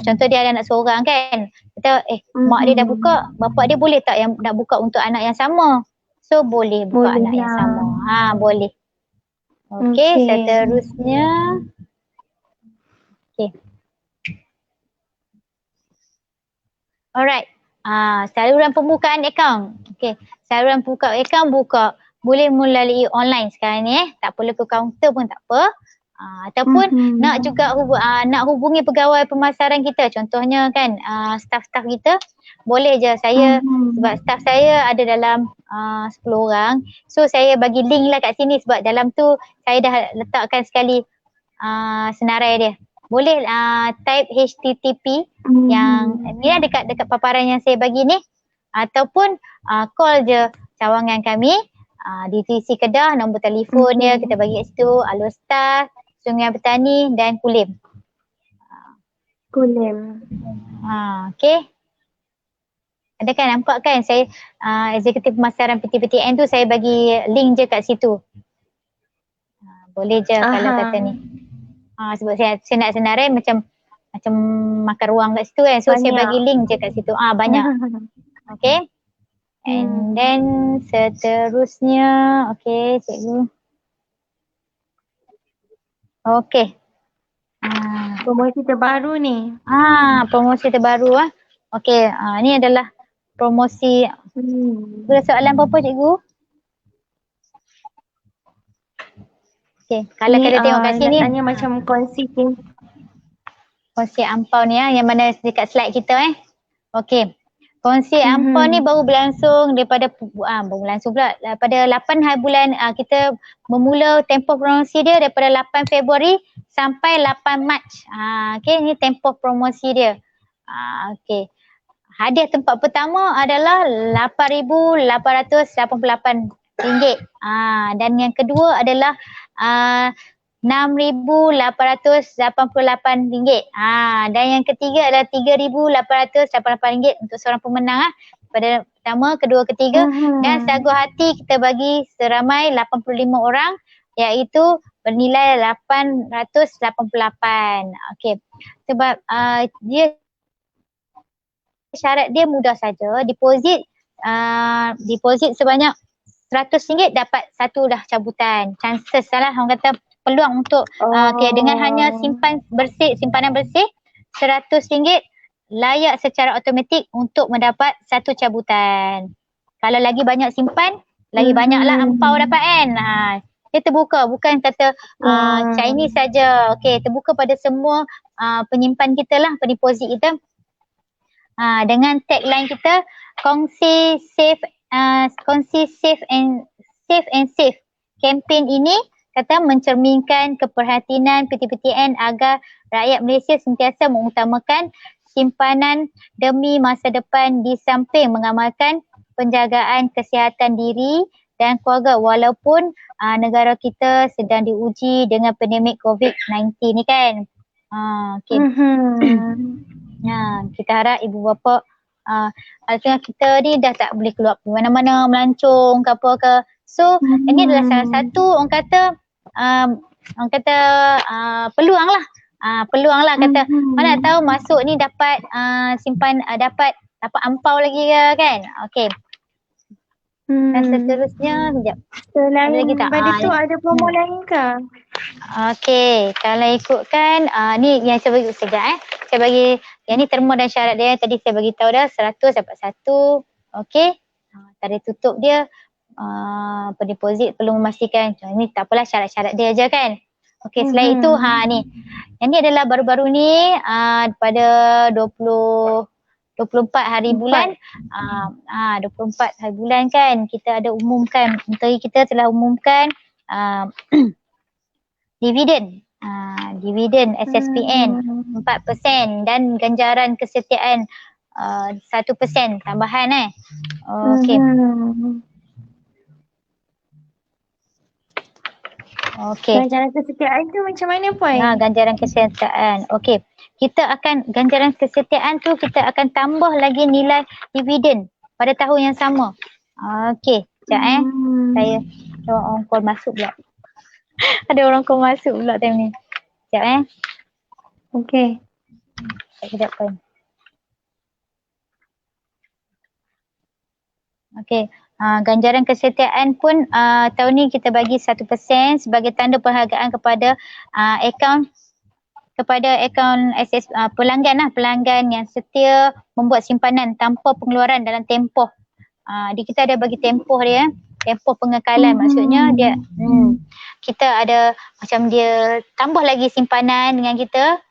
Contoh dia ada anak seorang kan. Kita mak dia dah buka, bapa dia boleh tak yang nak buka untuk anak yang sama? So boleh buka anak yang sama. Boleh. Okey, seterusnya. Okey. Alright. Saluran pembukaan akaun. Okey. Saluran pembukaan akaun boleh melalui online sekarang ni tak perlu ke kaunter pun tak apa. Ataupun nak juga nak hubungi pegawai pemasaran kita, contohnya kan staff-staff kita, boleh je saya sebab staff saya ada dalam 10 orang. So saya bagi link lah kat sini sebab dalam tu saya dah letakkan sekali senarai dia. Boleh type HTTP yang ni lah dekat paparan yang saya bagi ni, ataupun call je cawangan kami di TC Kedah, nombor telefon dia kita bagi kat situ, Alur Staff, Sungai Petani dan Kulim. Okey. Ada kan, nampak kan saya eksekutif pemasaran PTPTN tu saya bagi link je kat situ. Boleh je kalau kata ni. Sebab saya nak senarai macam makan ruang kat situ kan. So banyak. Saya bagi link je kat situ. Banyak. Okay. And then seterusnya. Okay cikgu. Okay. Promosi terbaru ni. Promosi terbaru Okay. Ni adalah promosi. Ada soalan apa-apa cikgu? Okay, kalau kita tengok kat sini. Nak tanya macam kongsi ampau ni yang mana dekat slide kita Okay. Kongsi ampau ni baru berlangsung daripada daripada 8 hari bulan kita memula tempoh promosi dia daripada 8 Februari sampai 8 Mac. Okay, ni tempoh promosi dia. Okay. Hadiah tempat pertama adalah RM8,888. Dan yang kedua adalah RM6,888. Dan yang ketiga adalah RM3,888 untuk seorang pemenang pada pertama, kedua, ketiga. Dan sagu hati kita bagi seramai 85 orang iaitu bernilai 888. Okey. Sebab dia syarat dia mudah saja. Deposit sebanyak RM100 dapat satu dah cabutan. Chances lah orang kata peluang untuk dengan hanya simpanan bersih RM100 layak secara automatik untuk mendapat satu cabutan. Kalau lagi banyak simpan, lagi banyaklah ampau dapat kan. Dia terbuka, bukan kata Chinese saja. Okey, terbuka pada semua penyimpan kita lah, pendeposit kita. Dengan tagline kita kongsi safe and safe. Kempen ini kata mencerminkan keperhatian PTPTN agar rakyat Malaysia sentiasa mengutamakan simpanan demi masa depan di samping mengamalkan penjagaan kesihatan diri dan keluarga walaupun negara kita sedang diuji dengan pandemik COVID-19 ni kan. Okay. Kita harap ibu bapa kita ni dah tak boleh keluar mana-mana melancong ke apa ke. So ini adalah salah satu orang kata peluang lah. Peluang lah kata mana tahu masuk ni dapat dapat ampau lagi ke kan. Okey. Dan seterusnya sekejap. Selain daripada tu ada promo lain ke? Okey, kalau ikutkan ni yang saya bagi sekejap Saya bagi yang ni terma dan syarat dia tadi saya bagi tahu dah 100 dapat 1. Okey. Tarikh tutup dia pendeposit perlu memastikan ni tak apalah syarat-syarat dia aja kan. Okey, selain itu ni. Yang ni adalah baru-baru ni pada 24 hari bulan 24 hari bulan kan kita ada umumkan, menteri kita telah umumkan dividen SSPN 4% dan ganjaran kesetiaan 1% tambahan Okey. Okey. Ganjaran kesetiaan tu macam mana Puan? Ganjaran kesetiaan. Okey. Ganjaran kesetiaan tu kita akan tambah lagi nilai dividen pada tahun yang sama. Okey. Sekejap Saya orang call masuk pula. Ada orang call masuk pula time ni. Sekejap Okey. Sekejap Puan. Okey. Ganjaran kesetiaan pun tahun ni kita bagi 1% sebagai tanda penghargaan kepada akaun pelanggan yang setia membuat simpanan tanpa pengeluaran dalam tempoh. Kita ada bagi tempoh dia, tempoh pengekalan maksudnya dia kita ada macam dia tambah lagi simpanan dengan kita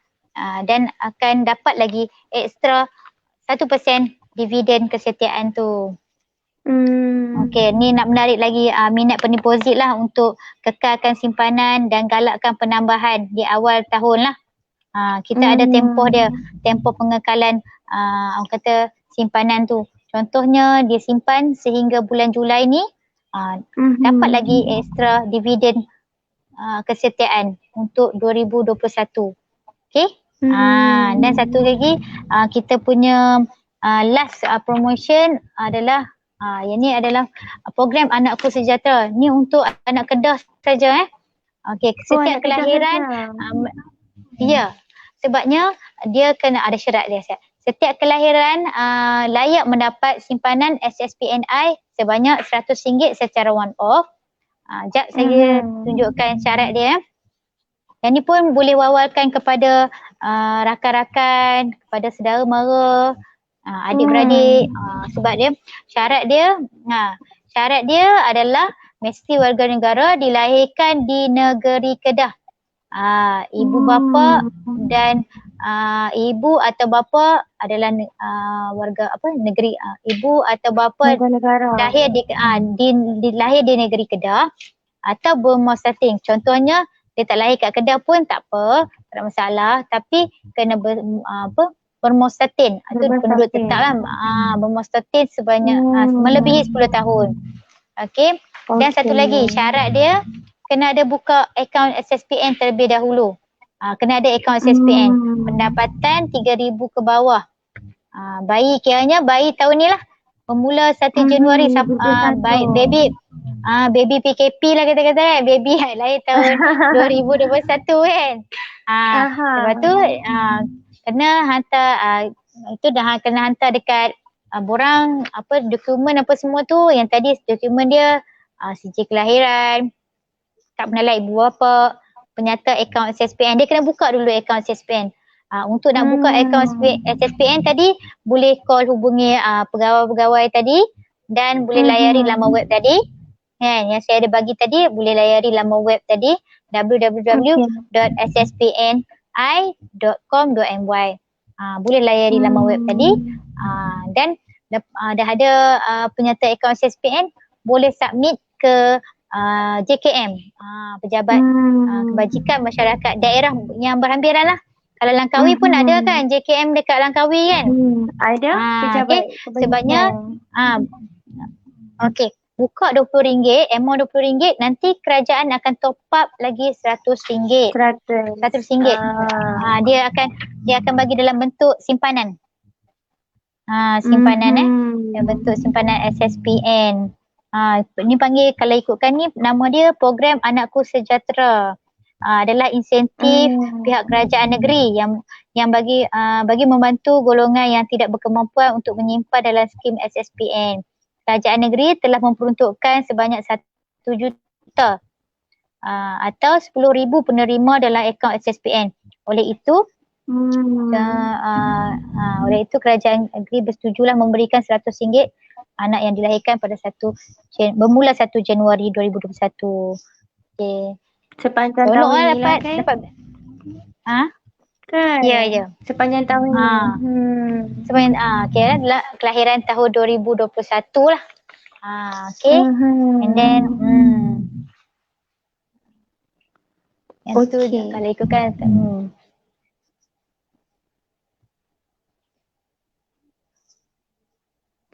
dan akan dapat lagi ekstra 1% dividen kesetiaan tu. Okey, ni nak menarik lagi minat pendeposit lah untuk kekalkan simpanan dan galakkan penambahan di awal tahun lah. Kita ada tempoh dia, tempoh pengekalan orang kata simpanan tu. Contohnya dia simpan sehingga bulan Julai ni dapat lagi ekstra dividen kesetiaan untuk 2021. Okey? Dan satu lagi kita punya last promotion adalah yang ni adalah program Anakku Sejahtera. Ni untuk anak Kedah saja Okey, setiap kelahiran ya, sebabnya dia kena ada syarat dia. Setiap kelahiran layak mendapat simpanan SSPNI sebanyak RM100 secara one off. Jap saya tunjukkan syarat dia. Yang ni pun boleh wawarkan kepada rakan-rakan, kepada saudara mara, adik-beradik sebab dia syarat dia adalah mesti warga negara dilahirkan di negeri Kedah. Ibu bapa dan ibu atau bapa adalah warga negeri, ibu atau bapa lahir lahir di negeri Kedah atau bermuasatin. Contohnya dia tak lahir kat Kedah pun tak apa, tak ada masalah, tapi kena bermuasatin, itu penduduk tetap lah, bermuasatin sebanyak melebihi 10 tahun. Okey. Dan satu lagi syarat dia kena ada buka akaun SSPN terlebih dahulu. Kena ada akaun SSPN. Pendapatan 3,000 ke bawah. Bayi kiranya bayi tahun ni lah. Pemula 1 Januari baby PKP lah kata-kata kan. Baby lahir tahun 2021 kan. Lepas tu kena hantar itu dah kena hantar dekat borang dokumen apa semua tu. Yang tadi dokumen dia sijil kelahiran, kad penalai ibu bapa, penyata akaun SSPN. Dia kena buka dulu akaun SSPN. Untuk nak buka akaun SSPN tadi boleh call hubungi pegawai-pegawai tadi dan boleh layari laman web tadi. Kan, yang saya ada bagi tadi boleh layari laman web tadi www.sspni.com.my. Boleh layari laman web tadi dan dah ada penyata akaun SSPN, boleh submit ke JKM, Pejabat Kebajikan Masyarakat Daerah yang berhampiran lah. Kalau Langkawi pun ada kan JKM dekat Langkawi kan? Ada pejabat sebabnya okey, buka RM20, amount RM20, nanti kerajaan akan top up lagi RM100. RM100. Dia akan bagi dalam bentuk simpanan. Simpanan dalam bentuk simpanan SSPN. Ni panggil, kalau ikutkan ni nama dia Program Anakku Sejahtera. Adalah insentif pihak kerajaan negeri yang bagi membantu golongan yang tidak berkemampuan untuk menyimpan dalam skim SSPN. Kerajaan negeri telah memperuntukkan sebanyak 1 juta atau 10,000 penerima dalam akaun SSPN. Oleh itu kerajaan negeri bersetujulah memberikan RM100 anak yang dilahirkan pada bermula 1 Januari 2021. Okey. Sepanjang tahun ni lah kan? Kan? Ya. Sepanjang tahun ni. Kira kelahiran tahun 2021 lah. Okay. And then yang tu kalau ikutkan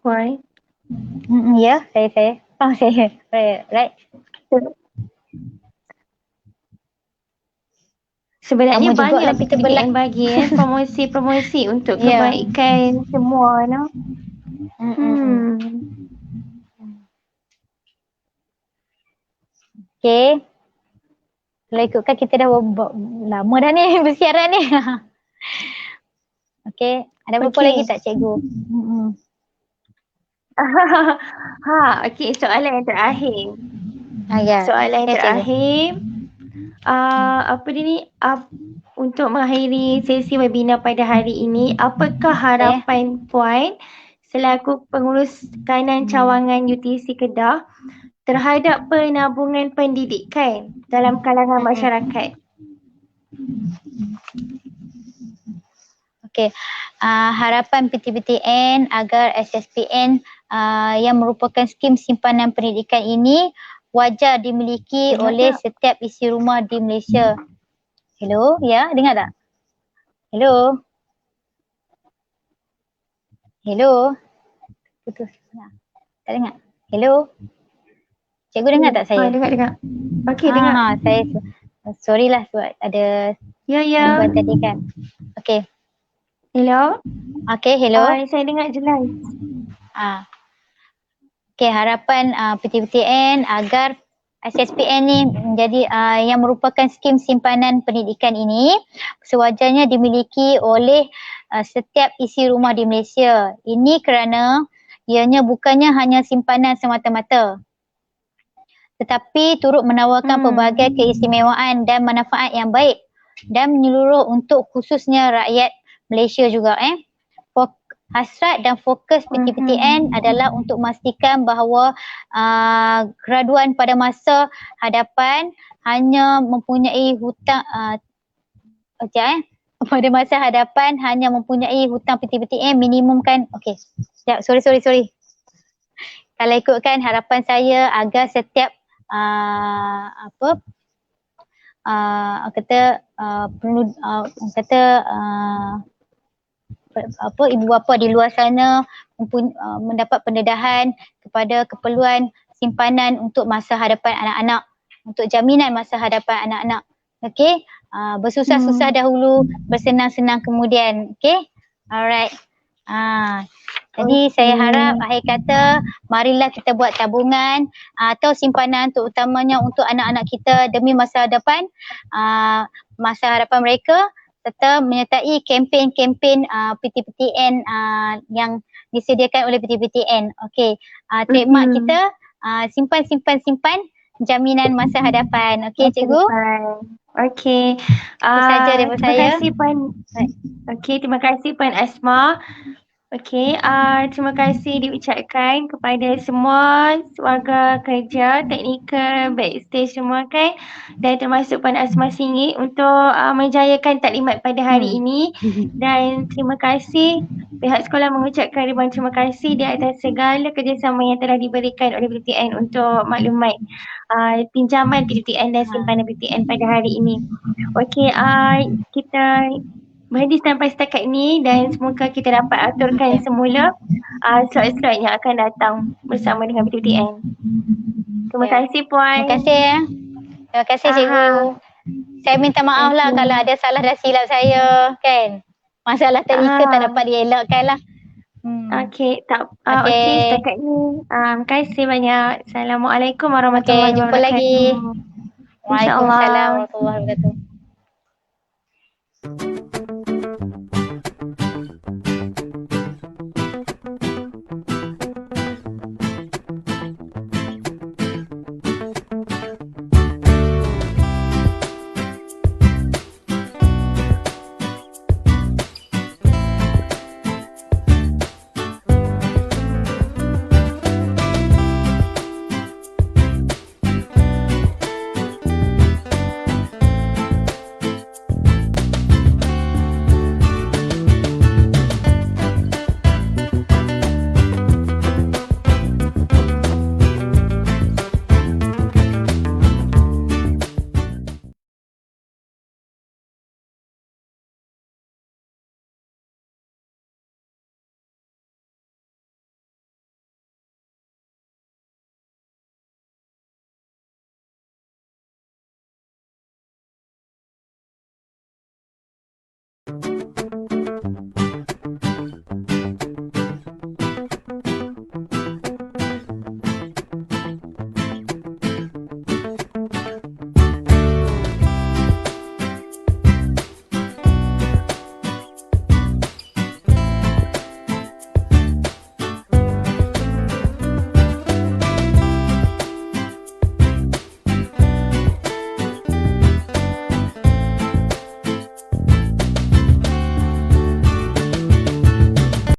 Why? Ya, saya. Saya. Right. Sebenarnya banyak PTBN bagi promosi untuk kebaikan semua no. Okay. Kalau ikutkan kita dah lama dah ni bersiaran ni. Okay. Ada apa lagi tak cikgu? Okey, soalan yang terakhir. Soalan yang terakhir. Apa dia ni? Untuk mengakhiri sesi webinar pada hari ini, apakah harapan Puan selaku pengurus kanan cawangan UTC Kedah terhadap penabungan pendidikan dalam kalangan masyarakat? Okey, harapan PTBTN agar SSPN yang merupakan skim simpanan pendidikan ini wajar dimiliki oleh setiap isi rumah di Malaysia. Hello, ya, dengar tak? Hello? Putus. Tak dengar? Hello? Cikgu dengar tak saya? Dengar. Okey, dengar. Saya sorry lah sebab ada gangguan tadi kan. Okey. Hello? Okey, hello. Saya dengar jelas. Okey, harapan PTBTN agar SSPN ni menjadi yang merupakan skim simpanan pendidikan ini sewajarnya dimiliki oleh setiap isi rumah di Malaysia. Ini kerana ianya bukannya hanya simpanan semata-mata, tetapi turut menawarkan pelbagai keistimewaan dan manfaat yang baik dan menyeluruh untuk khususnya rakyat Malaysia juga. hasrat dan fokus PTPTN adalah untuk memastikan bahawa graduan pada masa hadapan hanya mempunyai hutang pada masa hadapan hanya mempunyai hutang PTPTN minimum kan. Okey. Sekejap, sorry. Kalau ikutkan harapan saya agar setiap ibu bapa di luar sana mendapat pendedahan kepada keperluan simpanan untuk masa hadapan anak-anak, untuk jaminan masa hadapan anak-anak. Okey, bersusah-susah dahulu, bersenang-senang kemudian. Okey, alright. Jadi saya harap akhir kata marilah kita buat tabungan atau simpanan terutamanya untuk anak-anak kita demi masa hadapan mereka, serta menyertai kempen-kempen PTPTN yang disediakan oleh PTPTN. Okey, trademark kita simpan jaminan masa hadapan. Okey, cikgu. Okey. Itu saja daripada saya. Terima kasih Puan Asma. Okey, terima kasih diucapkan kepada semua warga kerja, teknikal, backstage semua kan, dan termasuk Puan Asma Singgit untuk menjayakan taklimat pada hari ini. Dan terima kasih pihak sekolah mengucapkan ribuan terima kasih di atas segala kerjasama yang telah diberikan oleh PTPTN untuk maklumat pinjaman PTPTN dan simpanan PTPTN pada hari ini. Okey, kita berhenti sampai setakat ini dan semoga kita dapat aturkan semula slot-slot yang akan datang bersama dengan PTPTN. Terima kasih Puan. Terima kasih cikgu. Saya minta maaf lah kalau ada salah dan silap saya kan. Masalah teknikal tak dapat dielakkan lah. Okey, setakat ni. Terima kasih banyak. Assalamualaikum warahmatullahi wabarakatuh. Jumpa lagi. Waalaikumsalam warahmatullahi wabarakatuh.